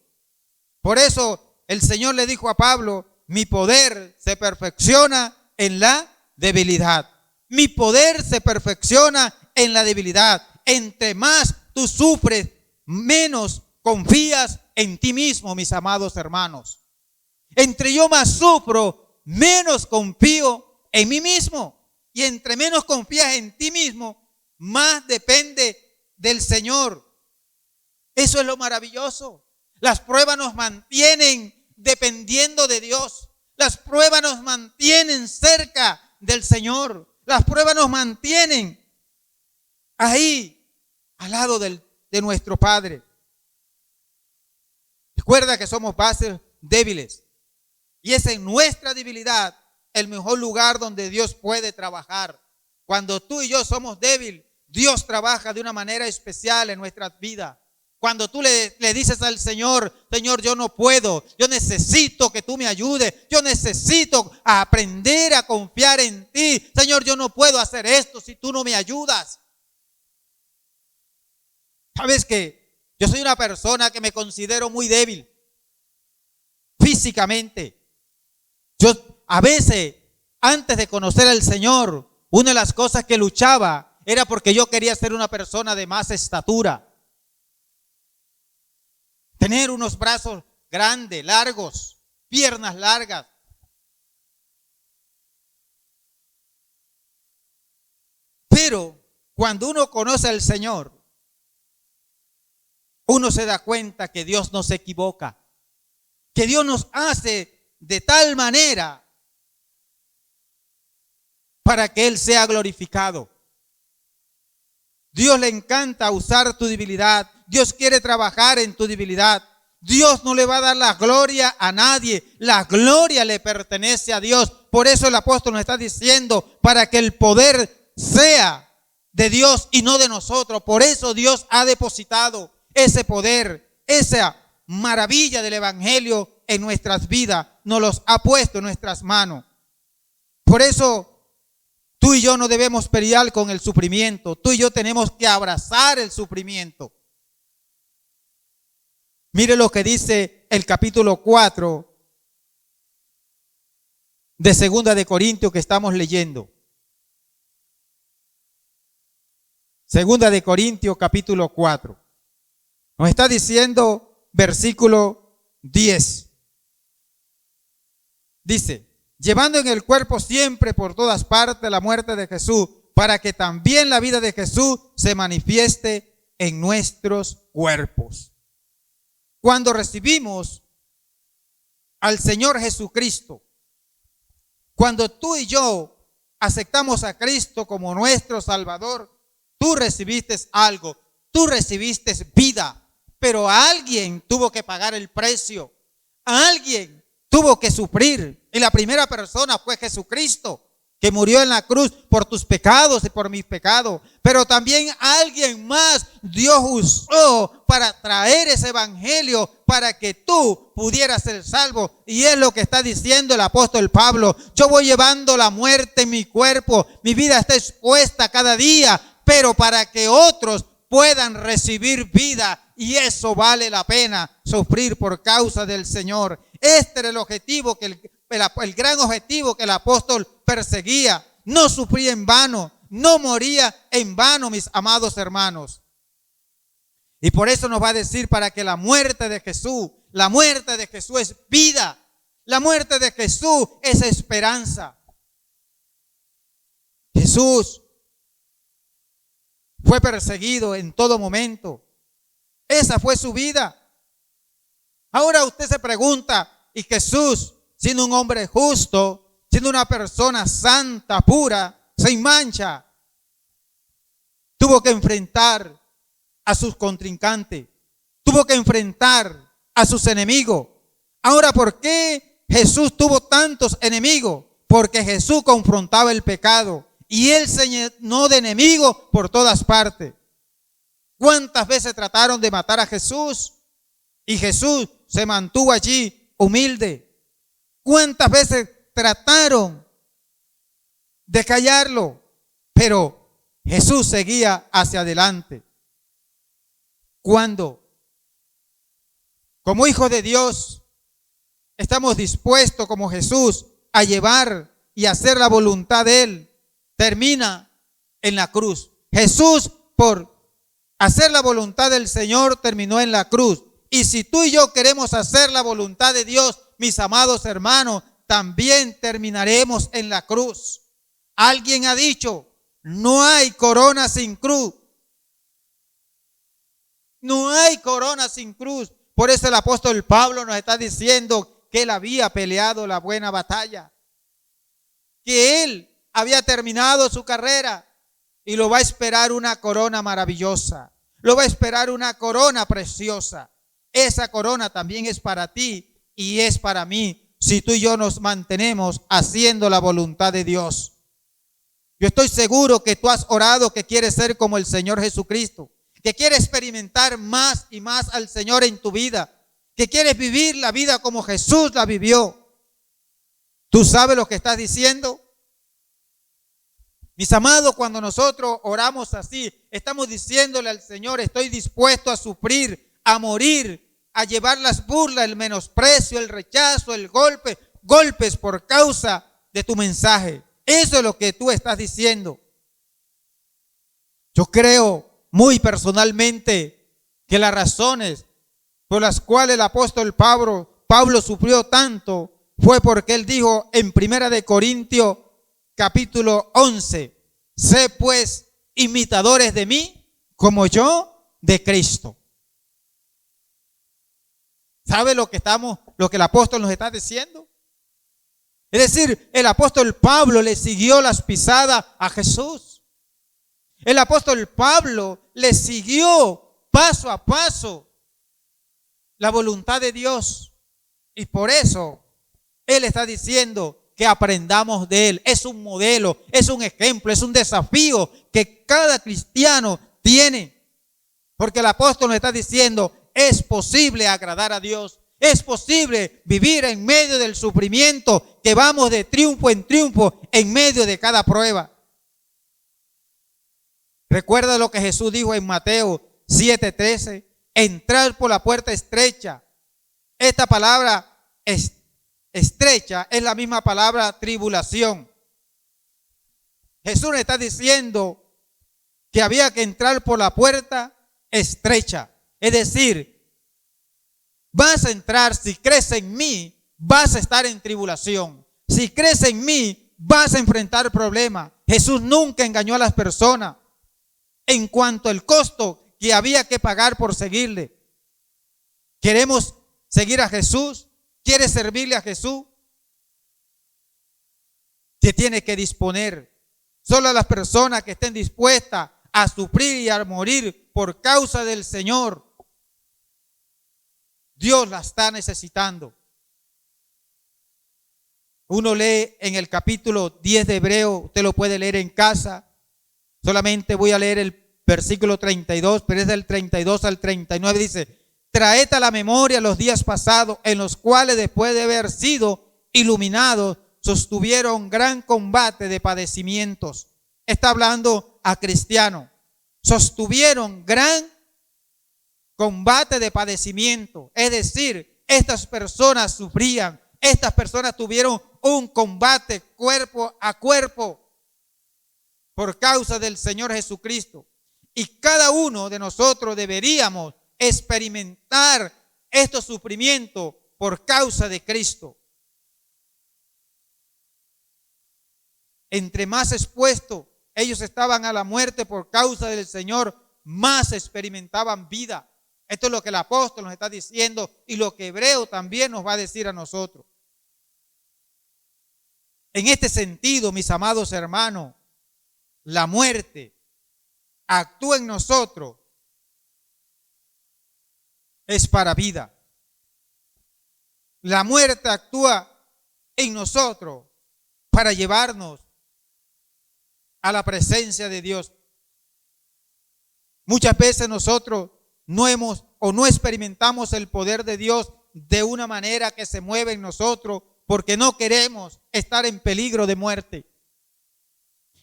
Por eso el Señor le dijo a Pablo, mi poder se perfecciona en la debilidad. Mi poder se perfecciona en la debilidad. Entre más tú sufres, menos confías en ti mismo, mis amados hermanos. Entre yo más sufro, menos confío en mí mismo. Y entre menos confías en ti mismo, más depende del Señor. Eso es lo maravilloso. Las pruebas nos mantienen dependiendo de Dios. Las pruebas nos mantienen cerca del Señor. Las pruebas nos mantienen ahí, al lado de nuestro Padre. Recuerda que somos bases débiles. Y es en nuestra debilidad el mejor lugar donde Dios puede trabajar. Cuando tú y yo somos débiles, Dios trabaja de una manera especial en nuestras vidas. Cuando tú le dices al Señor, Señor, yo no puedo, yo necesito que tú me ayudes, yo necesito aprender a confiar en ti. Señor, yo no puedo hacer esto si tú no me ayudas. ¿Sabes qué? Yo soy una persona que me considero muy débil físicamente. Yo a veces, antes de conocer al Señor, una de las cosas que luchaba era porque yo quería ser una persona de más estatura. Tener unos brazos grandes, largos, piernas largas. Pero cuando uno conoce al Señor, uno se da cuenta que Dios no se equivoca, que Dios nos hace de tal manera para que Él sea glorificado. Dios le encanta usar tu debilidad. Dios quiere trabajar en tu debilidad. Dios no le va a dar la gloria a nadie. La gloria le pertenece a Dios. Por eso el apóstol nos está diciendo, para que el poder sea de Dios y no de nosotros. Por eso Dios ha depositado ese poder, esa maravilla del evangelio en nuestras vidas. Nos los ha puesto en nuestras manos. Por eso tú y yo no debemos pelear con el sufrimiento. Tú y yo tenemos que abrazar el sufrimiento. Mire lo que dice el capítulo 4 de Segunda de Corintios que estamos leyendo. Segunda de Corintios capítulo 4. Nos está diciendo versículo 10. Dice, llevando en el cuerpo siempre por todas partes la muerte de Jesús, para que también la vida de Jesús se manifieste en nuestros cuerpos. Cuando recibimos al Señor Jesucristo, cuando tú y yo aceptamos a Cristo como nuestro Salvador, tú recibiste algo, tú recibiste vida, pero alguien tuvo que pagar el precio, alguien tuvo que sufrir, y la primera persona fue Jesucristo, que murió en la cruz por tus pecados y por mis pecados. Pero también alguien más Dios usó para traer ese evangelio para que tú pudieras ser salvo. Y es lo que está diciendo el apóstol Pablo. Yo voy llevando la muerte en mi cuerpo. Mi vida está expuesta cada día, pero para que otros puedan recibir vida. Y eso vale la pena, sufrir por causa del Señor. Este era el objetivo, el gran objetivo que el apóstol perseguía. No sufría en vano, no moría en vano, mis amados hermanos. Y por eso nos va a decir, para que la muerte de Jesús, La muerte de Jesús es vida. La muerte de Jesús es esperanza. Jesús fue perseguido en todo momento. Esa fue su vida. Ahora usted se pregunta, ¿y Jesús, siendo un hombre justo, siendo una persona santa, pura, sin mancha, tuvo que enfrentar a sus contrincantes, tuvo que enfrentar a sus enemigos? Ahora, ¿por qué Jesús tuvo tantos enemigos? Porque Jesús confrontaba el pecado y Él se llenó de enemigos por todas partes. ¿Cuántas veces trataron de matar a Jesús? Y Jesús se mantuvo allí humilde. ¿Cuántas veces trataron de callarlo? Pero Jesús seguía hacia adelante. Cuando, como hijos de Dios, estamos dispuestos como Jesús a llevar y hacer la voluntad de Él, termina en la cruz. Jesús, por hacer la voluntad del Señor, terminó en la cruz. Y si tú y yo queremos hacer la voluntad de Dios, mis amados hermanos, también terminaremos en la cruz. Alguien ha dicho, no hay corona sin cruz. No hay corona sin cruz. Por eso el apóstol Pablo nos está diciendo que él había peleado la buena batalla, que él había terminado su carrera y lo va a esperar una corona maravillosa, lo va a esperar una corona preciosa. Esa corona también es para ti y es para mí, si tú y yo nos mantenemos haciendo la voluntad de Dios. Yo estoy seguro que tú has orado que quieres ser como el Señor Jesucristo, que quieres experimentar más y más al Señor en tu vida, que quieres vivir la vida como Jesús la vivió. ¿Tú sabes lo que estás diciendo? Mis amados, cuando nosotros oramos así, estamos diciéndole al Señor, estoy dispuesto a sufrir, a morir, a llevar las burlas, el menosprecio, el rechazo, el golpes por causa de tu mensaje. Eso es lo que tú estás diciendo. Yo creo muy personalmente que las razones por las cuales el apóstol Pablo sufrió tanto fue porque él dijo en 1 Corintios capítulo 11, sé pues imitadores de mí como yo de Cristo. ¿Sabe lo que el apóstol nos está diciendo? Es decir, el apóstol Pablo le siguió las pisadas a Jesús. El apóstol Pablo le siguió paso a paso la voluntad de Dios. Y por eso él está diciendo que aprendamos de él. Es un modelo, es un ejemplo, es un desafío que cada cristiano tiene. Porque el apóstol nos está diciendo, es posible agradar a Dios. Es posible vivir en medio del sufrimiento, que vamos de triunfo en triunfo en medio de cada prueba. Recuerda lo que Jesús dijo en Mateo 7:13, entrar por la puerta estrecha. Esta palabra estrecha es la misma palabra tribulación. Jesús le está diciendo que había que entrar por la puerta estrecha. Es decir, vas a entrar, si crees en mí, vas a estar en tribulación. Si crees en mí, vas a enfrentar problemas. Jesús nunca engañó a las personas en cuanto al costo que había que pagar por seguirle. ¿Queremos seguir a Jesús? ¿Quieres servirle a Jesús? Te tiene que disponer. Solo las personas que estén dispuestas a sufrir y a morir por causa del Señor, Dios la está necesitando. Uno lee en el capítulo 10 de Hebreo, usted lo puede leer en casa. Solamente voy a leer el versículo 32, pero es del 32 al 39. Dice, traed a la memoria los días pasados, en los cuales después de haber sido iluminados, sostuvieron gran combate de padecimientos. Está hablando a cristianos. Sostuvieron gran combate de padecimiento. Es decir, estas personas sufrían. Estas personas tuvieron un combate cuerpo a cuerpo por causa del Señor Jesucristo. Y cada uno de nosotros deberíamos experimentar estos sufrimientos por causa de Cristo. Entre más expuestos ellos estaban a la muerte por causa del Señor, más experimentaban vida. Esto es lo que el apóstol nos está diciendo y lo que Hebreo también nos va a decir a nosotros. En este sentido, mis amados hermanos, la muerte actúa en nosotros es para vida. La muerte actúa en nosotros para llevarnos a la presencia de Dios. Muchas veces nosotros no hemos o no experimentamos el poder de Dios de una manera que se mueve en nosotros porque no queremos estar en peligro de muerte.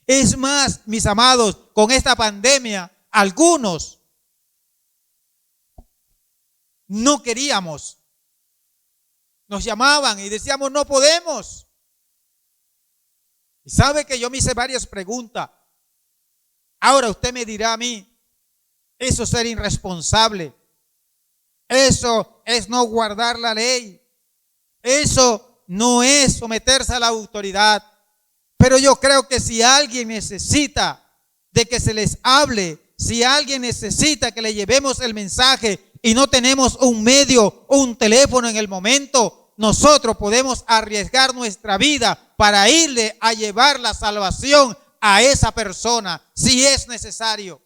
Es más, mis amados, con esta pandemia, algunos no queríamos. Nos llamaban y decíamos, no podemos. Y sabe que yo me hice varias preguntas. Ahora usted me dirá a mí, eso es ser irresponsable. Eso es no guardar la ley. Eso no es someterse a la autoridad. Pero yo creo que si alguien necesita de que se les hable, si alguien necesita que le llevemos el mensaje y no tenemos un medio, un teléfono en el momento, nosotros podemos arriesgar nuestra vida para irle a llevar la salvación a esa persona, si es necesario.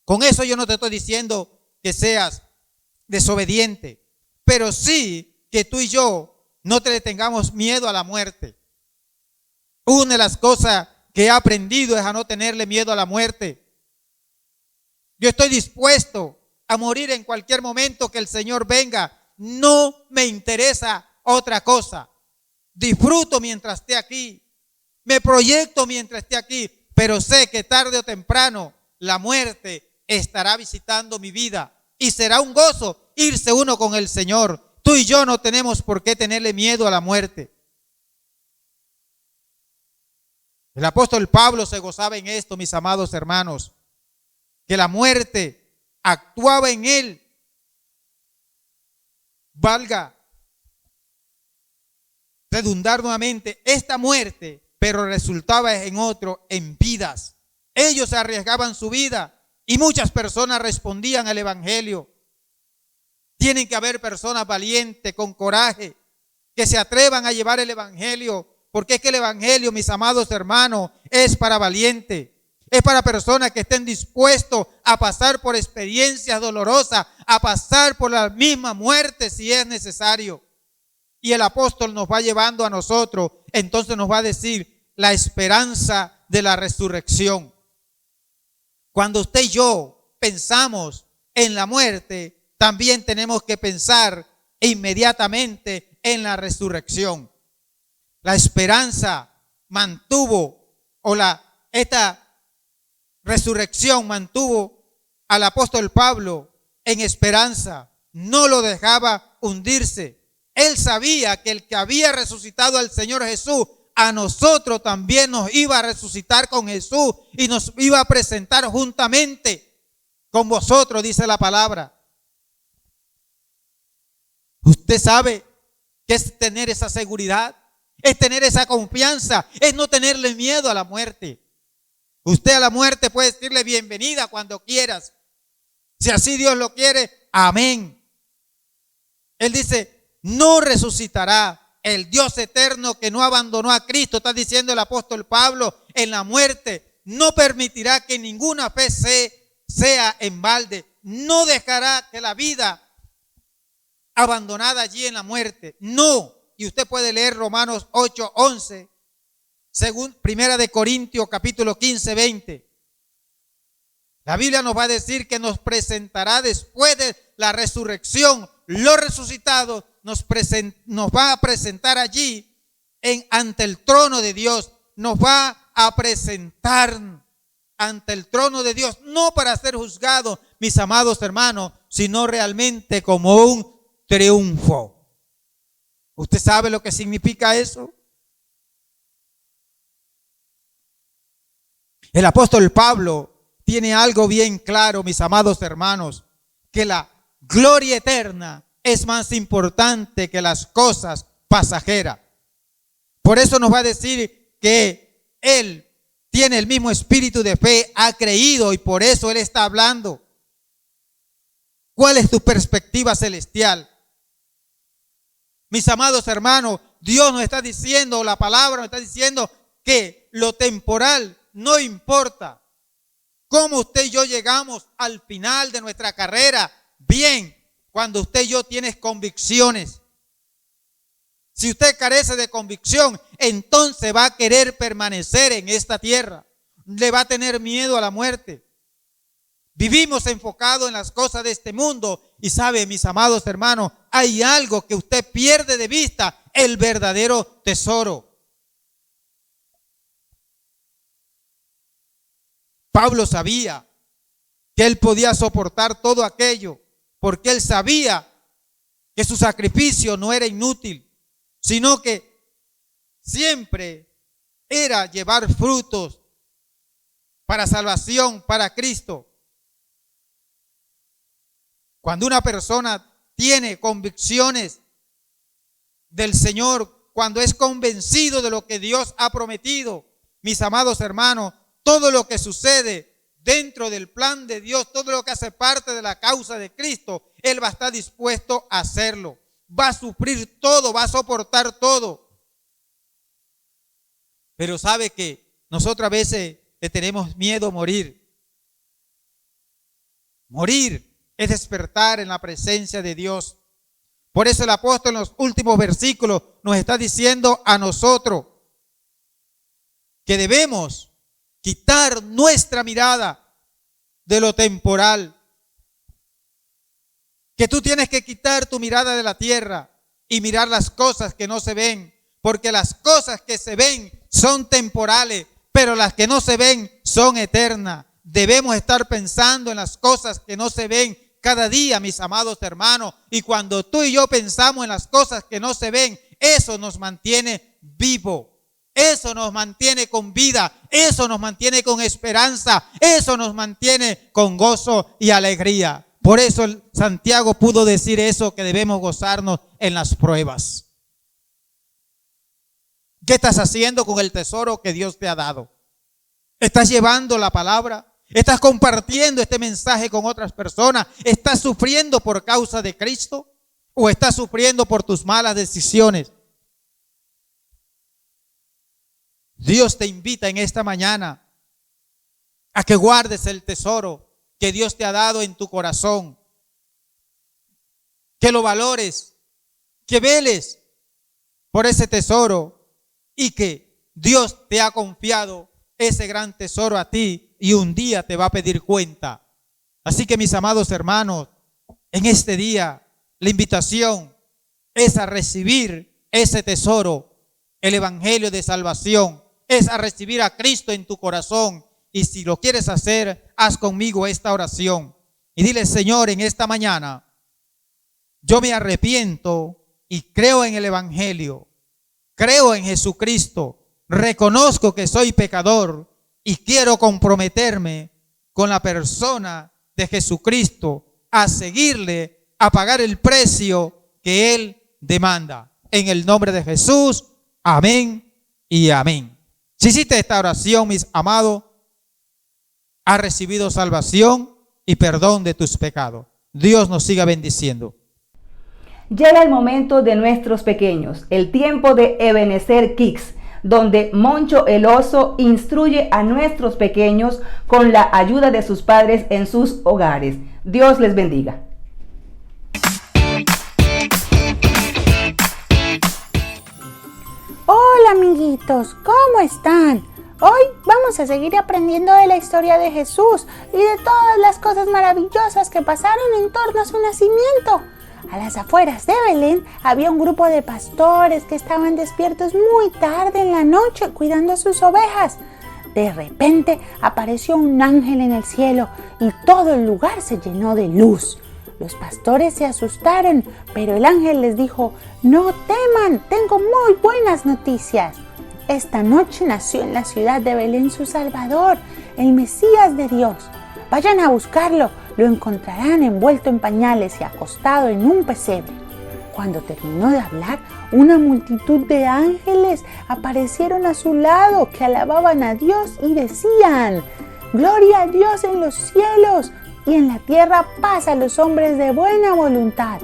Con eso yo no te estoy diciendo que seas desobediente, pero sí que tú y yo no te le tengamos miedo a la muerte. Una de las cosas que he aprendido es a no tenerle miedo a la muerte. Yo estoy dispuesto a morir en cualquier momento que el Señor venga. No me interesa otra cosa. Disfruto mientras esté aquí. Me proyecto mientras esté aquí. Pero sé que tarde o temprano la muerte estará visitando mi vida. Y será un gozo irse uno con el Señor. Tú y yo no tenemos por qué tenerle miedo a la muerte. El apóstol Pablo se gozaba en esto, mis amados hermanos, que la muerte actuaba en él. Valga redundar nuevamente, esta muerte, pero resultaba en otro, en vidas. Ellos arriesgaban su vida y muchas personas respondían al evangelio. Tienen que haber personas valientes, con coraje, que se atrevan a llevar el evangelio. Porque es que el evangelio, mis amados hermanos, es para valientes. Es para personas que estén dispuestos a pasar por experiencias dolorosas, a pasar por la misma muerte si es necesario. Y el apóstol nos va llevando a nosotros, entonces nos va a decir la esperanza de la resurrección. Cuando usted y yo pensamos en la muerte, también tenemos que pensar inmediatamente en la resurrección. La esperanza mantuvo, esta resurrección mantuvo al apóstol Pablo en esperanza, no lo dejaba hundirse. Él sabía que el que había resucitado al Señor Jesús, a nosotros también nos iba a resucitar con Jesús y nos iba a presentar juntamente con vosotros, dice la palabra. Usted sabe qué es tener esa seguridad. Es tener esa confianza, es no tenerle miedo a la muerte. Usted a la muerte puede decirle bienvenida cuando quieras. Si así Dios lo quiere, amén. Él dice, no resucitará el Dios eterno que no abandonó a Cristo, está diciendo el apóstol Pablo, en la muerte. No permitirá que ninguna fe sea en balde. No dejará que la vida abandonada allí en la muerte. No. Y usted puede leer Romanos 8:11, según Primera de Corintios capítulo 15:20. La Biblia nos va a decir que nos presentará después de la resurrección. Los resucitados nos va a presentar allí ante el trono de Dios. Nos va a presentar ante el trono de Dios, no para ser juzgados, mis amados hermanos, sino realmente como un triunfo. ¿Usted sabe lo que significa eso? El apóstol Pablo tiene algo bien claro, mis amados hermanos, que la gloria eterna es más importante que las cosas pasajeras. Por eso nos va a decir que Él tiene el mismo espíritu de fe, ha creído y por eso Él está hablando. ¿Cuál es tu perspectiva celestial? Mis amados hermanos, Dios nos está diciendo, la palabra nos está diciendo que lo temporal no importa. Cómo usted y yo llegamos al final de nuestra carrera, bien, cuando usted y yo tiene convicciones. Si usted carece de convicción, entonces va a querer permanecer en esta tierra. Le va a tener miedo a la muerte. Vivimos enfocados en las cosas de este mundo y sabe, mis amados hermanos, hay algo que usted pierde de vista, el verdadero tesoro. Pablo sabía que él podía soportar todo aquello porque él sabía que su sacrificio no era inútil, sino que siempre era llevar frutos para salvación, para Cristo. Cuando una persona tiene convicciones del Señor, cuando es convencido de lo que Dios ha prometido, mis amados hermanos, todo lo que sucede dentro del plan de Dios, todo lo que hace parte de la causa de Cristo, Él va a estar dispuesto a hacerlo. Va a sufrir todo, va a soportar todo. Pero sabe que nosotros a veces le tenemos miedo a morir. Morir es despertar en la presencia de Dios. Por eso el apóstol en los últimos versículos nos está diciendo a nosotros que debemos quitar nuestra mirada de lo temporal. Que tú tienes que quitar tu mirada de la tierra y mirar las cosas que no se ven. Porque las cosas que se ven son temporales, pero las que no se ven son eternas. Debemos estar pensando en las cosas que no se ven cada día, mis amados hermanos. Y cuando tú y yo pensamos en las cosas que no se ven, eso nos mantiene vivo. Eso nos mantiene con vida, eso nos mantiene con esperanza, eso nos mantiene con gozo y alegría. Por eso Santiago pudo decir eso, que debemos gozarnos en las pruebas. ¿Qué estás haciendo con el tesoro que Dios te ha dado? ¿Estás llevando la palabra? ¿Estás compartiendo este mensaje con otras personas? ¿Estás sufriendo por causa de Cristo? ¿O estás sufriendo por tus malas decisiones? Dios te invita en esta mañana a que guardes el tesoro que Dios te ha dado en tu corazón, que lo valores, que veles por ese tesoro y que Dios te ha confiado ese gran tesoro a ti y un día te va a pedir cuenta. Así que mis amados hermanos, en este día la invitación es a recibir ese tesoro, el evangelio de salvación. Es a recibir a Cristo en tu corazón. Y si lo quieres hacer, haz conmigo esta oración. Y dile: Señor, en esta mañana yo me arrepiento y creo en el evangelio. Creo en Jesucristo. Reconozco que soy pecador y quiero comprometerme con la persona de Jesucristo a seguirle, a pagar el precio que Él demanda. En el nombre de Jesús, amén y amén. Si hiciste esta oración, mis amados, has recibido salvación y perdón de tus pecados. Dios nos siga bendiciendo. Llega el momento de nuestros pequeños, el tiempo de Ebenezer Kids, donde Moncho el oso instruye a nuestros pequeños con la ayuda de sus padres en sus hogares. Dios les bendiga. Hola amiguitos, ¿cómo están? Hoy vamos a seguir aprendiendo de la historia de Jesús y de todas las cosas maravillosas que pasaron en torno a su nacimiento. A las afueras de Belén había un grupo de pastores que estaban despiertos muy tarde en la noche cuidando sus ovejas. De repente apareció un ángel en el cielo y todo el lugar se llenó de luz. Los pastores se asustaron, pero el ángel les dijo: no teman, tengo muy buenas noticias. Esta noche nació en la ciudad de Belén su Salvador, el Mesías de Dios. Vayan a buscarlo, lo encontrarán envuelto en pañales y acostado en un pesebre. Cuando terminó de hablar, una multitud de ángeles aparecieron a su lado que alababan a Dios y decían: «Gloria a Dios en los cielos y en la tierra paz a los hombres de buena voluntad».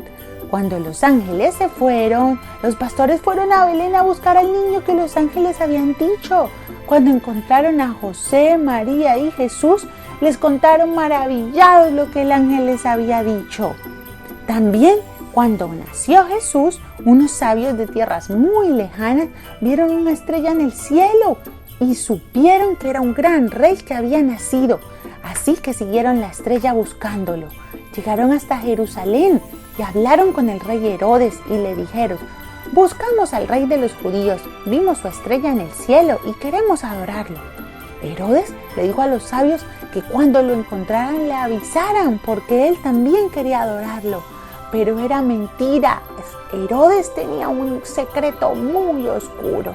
Cuando los ángeles se fueron, los pastores fueron a Belén a buscar al niño que los ángeles habían dicho. Cuando encontraron a José, María y Jesús, les contaron maravillados lo que el ángel les había dicho. También, cuando nació Jesús, unos sabios de tierras muy lejanas vieron una estrella en el cielo y supieron que era un gran rey que había nacido. Así que siguieron la estrella buscándolo. Llegaron hasta Jerusalén y hablaron con el rey Herodes y le dijeron: «Buscamos al rey de los judíos, vimos su estrella en el cielo y queremos adorarlo». Herodes le dijo a los sabios que cuando lo encontraran le avisaran porque él también quería adorarlo. Pero era mentira. Herodes tenía un secreto muy oscuro.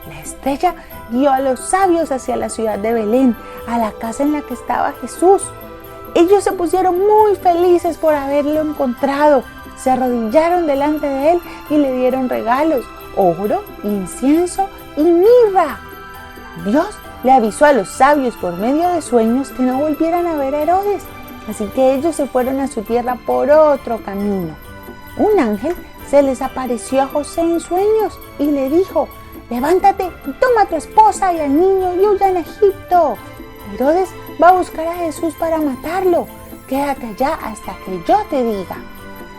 La estrella guió a los sabios hacia la ciudad de Belén, a la casa en la que estaba Jesús. Ellos se pusieron muy felices por haberlo encontrado. Se arrodillaron delante de él y le dieron regalos: oro, incienso y mirra. Dios le avisó a los sabios por medio de sueños que no volvieran a ver a Herodes. Así que ellos se fueron a su tierra por otro camino. Un ángel se les apareció a José en sueños y le dijo: «Levántate y toma a tu esposa y al niño y huya en Egipto. Herodes va a buscar a Jesús para matarlo. Quédate allá hasta que yo te diga».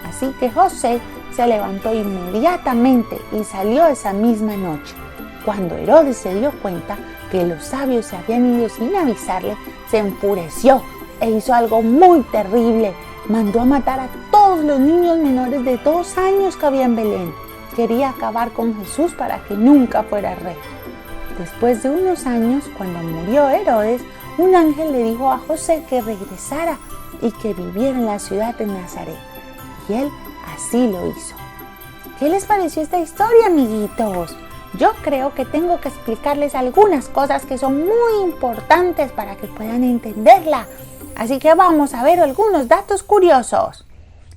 Así que José se levantó inmediatamente y salió esa misma noche. Cuando Herodes se dio cuenta que los sabios se habían ido sin avisarle, se enfureció e hizo algo muy terrible. Mandó a matar a todos los niños menores de 2 años que había en Belén. Quería acabar con Jesús para que nunca fuera rey. Después de unos años, cuando murió Herodes, un ángel le dijo a José que regresara y que viviera en la ciudad de Nazaret. Y él así lo hizo. ¿Qué les pareció esta historia, amiguitos? Yo creo que tengo que explicarles algunas cosas que son muy importantes para que puedan entenderla. Así que vamos a ver algunos datos curiosos.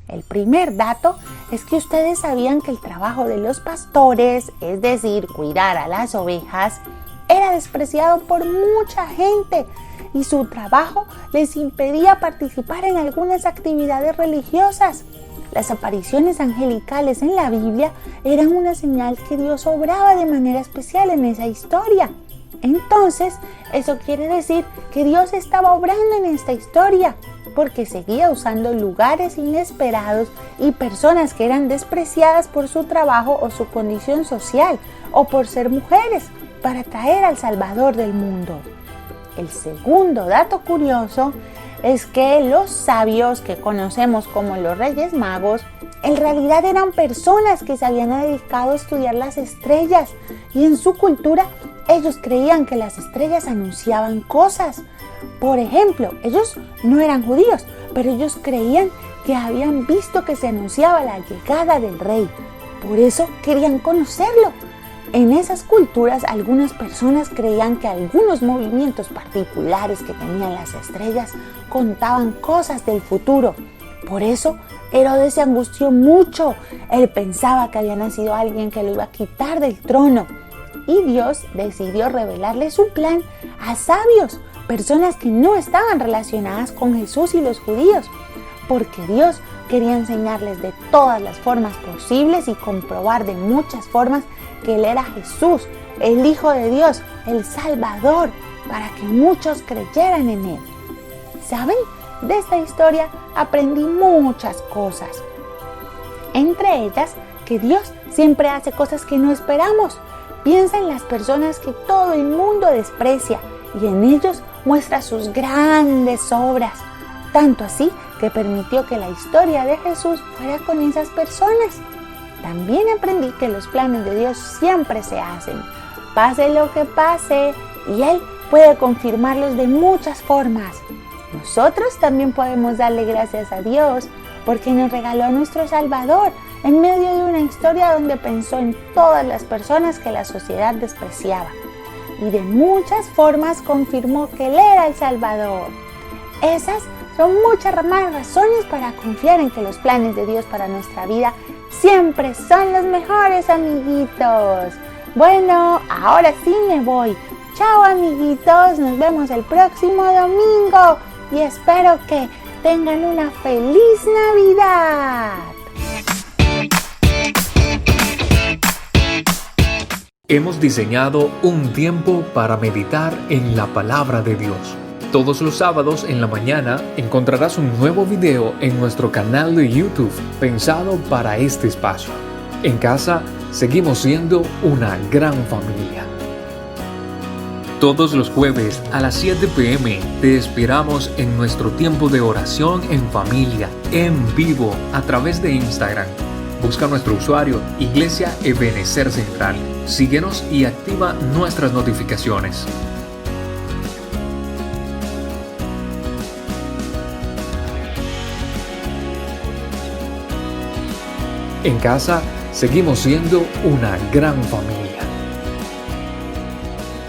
El primer dato es que ustedes sabían que el trabajo de los pastores, es decir, cuidar a las ovejas, era despreciado por mucha gente y su trabajo les impedía participar en algunas actividades religiosas. Las apariciones angelicales en la Biblia eran una señal que Dios obraba de manera especial en esa historia. Entonces, eso quiere decir que Dios estaba obrando en esta historia, porque seguía usando lugares inesperados y personas que eran despreciadas por su trabajo o su condición social, o por ser mujeres, para traer al Salvador del mundo. El segundo dato curioso es que los sabios que conocemos como los Reyes Magos en realidad eran personas que se habían dedicado a estudiar las estrellas, y en su cultura ellos creían que las estrellas anunciaban cosas. Por ejemplo, ellos no eran judíos, pero ellos creían que habían visto que se anunciaba la llegada del rey. Por eso querían conocerlo. En esas culturas, algunas personas creían que algunos movimientos particulares que tenían las estrellas contaban cosas del futuro. Por eso, Herodes se angustió mucho. Él pensaba que había nacido alguien que lo iba a quitar del trono. Y Dios decidió revelarle su plan a sabios, personas que no estaban relacionadas con Jesús y los judíos, porque Dios quería enseñarles de todas las formas posibles y comprobar de muchas formas que Él era Jesús, el Hijo de Dios, el Salvador, para que muchos creyeran en Él. ¿Saben? De esta historia aprendí muchas cosas. Entre ellas, que Dios siempre hace cosas que no esperamos. Piensa en las personas que todo el mundo desprecia y en ellos muestra sus grandes obras. Tanto así que permitió que la historia de Jesús fuera con esas personas. También aprendí que los planes de Dios siempre se hacen, pase lo que pase, y Él puede confirmarlos de muchas formas. Nosotros también podemos darle gracias a Dios porque nos regaló a nuestro Salvador en medio de una historia donde pensó en todas las personas que la sociedad despreciaba y de muchas formas confirmó que Él era el Salvador. Esas son muchas más razones para confiar en que los planes de Dios para nuestra vida siempre son los mejores, amiguitos. Bueno, ahora sí me voy. Chao, amiguitos, nos vemos el próximo domingo y espero que tengan una feliz Navidad. Hemos diseñado un tiempo para meditar en la palabra de Dios. Todos los sábados en la mañana encontrarás un nuevo video en nuestro canal de YouTube pensado para este espacio. En casa seguimos siendo una gran familia. Todos los jueves a las 7 p.m. te esperamos en nuestro tiempo de oración en familia, en vivo, a través de Instagram. Busca nuestro usuario Iglesia Ebenecer Central. Síguenos y activa nuestras notificaciones. En casa seguimos siendo una gran familia.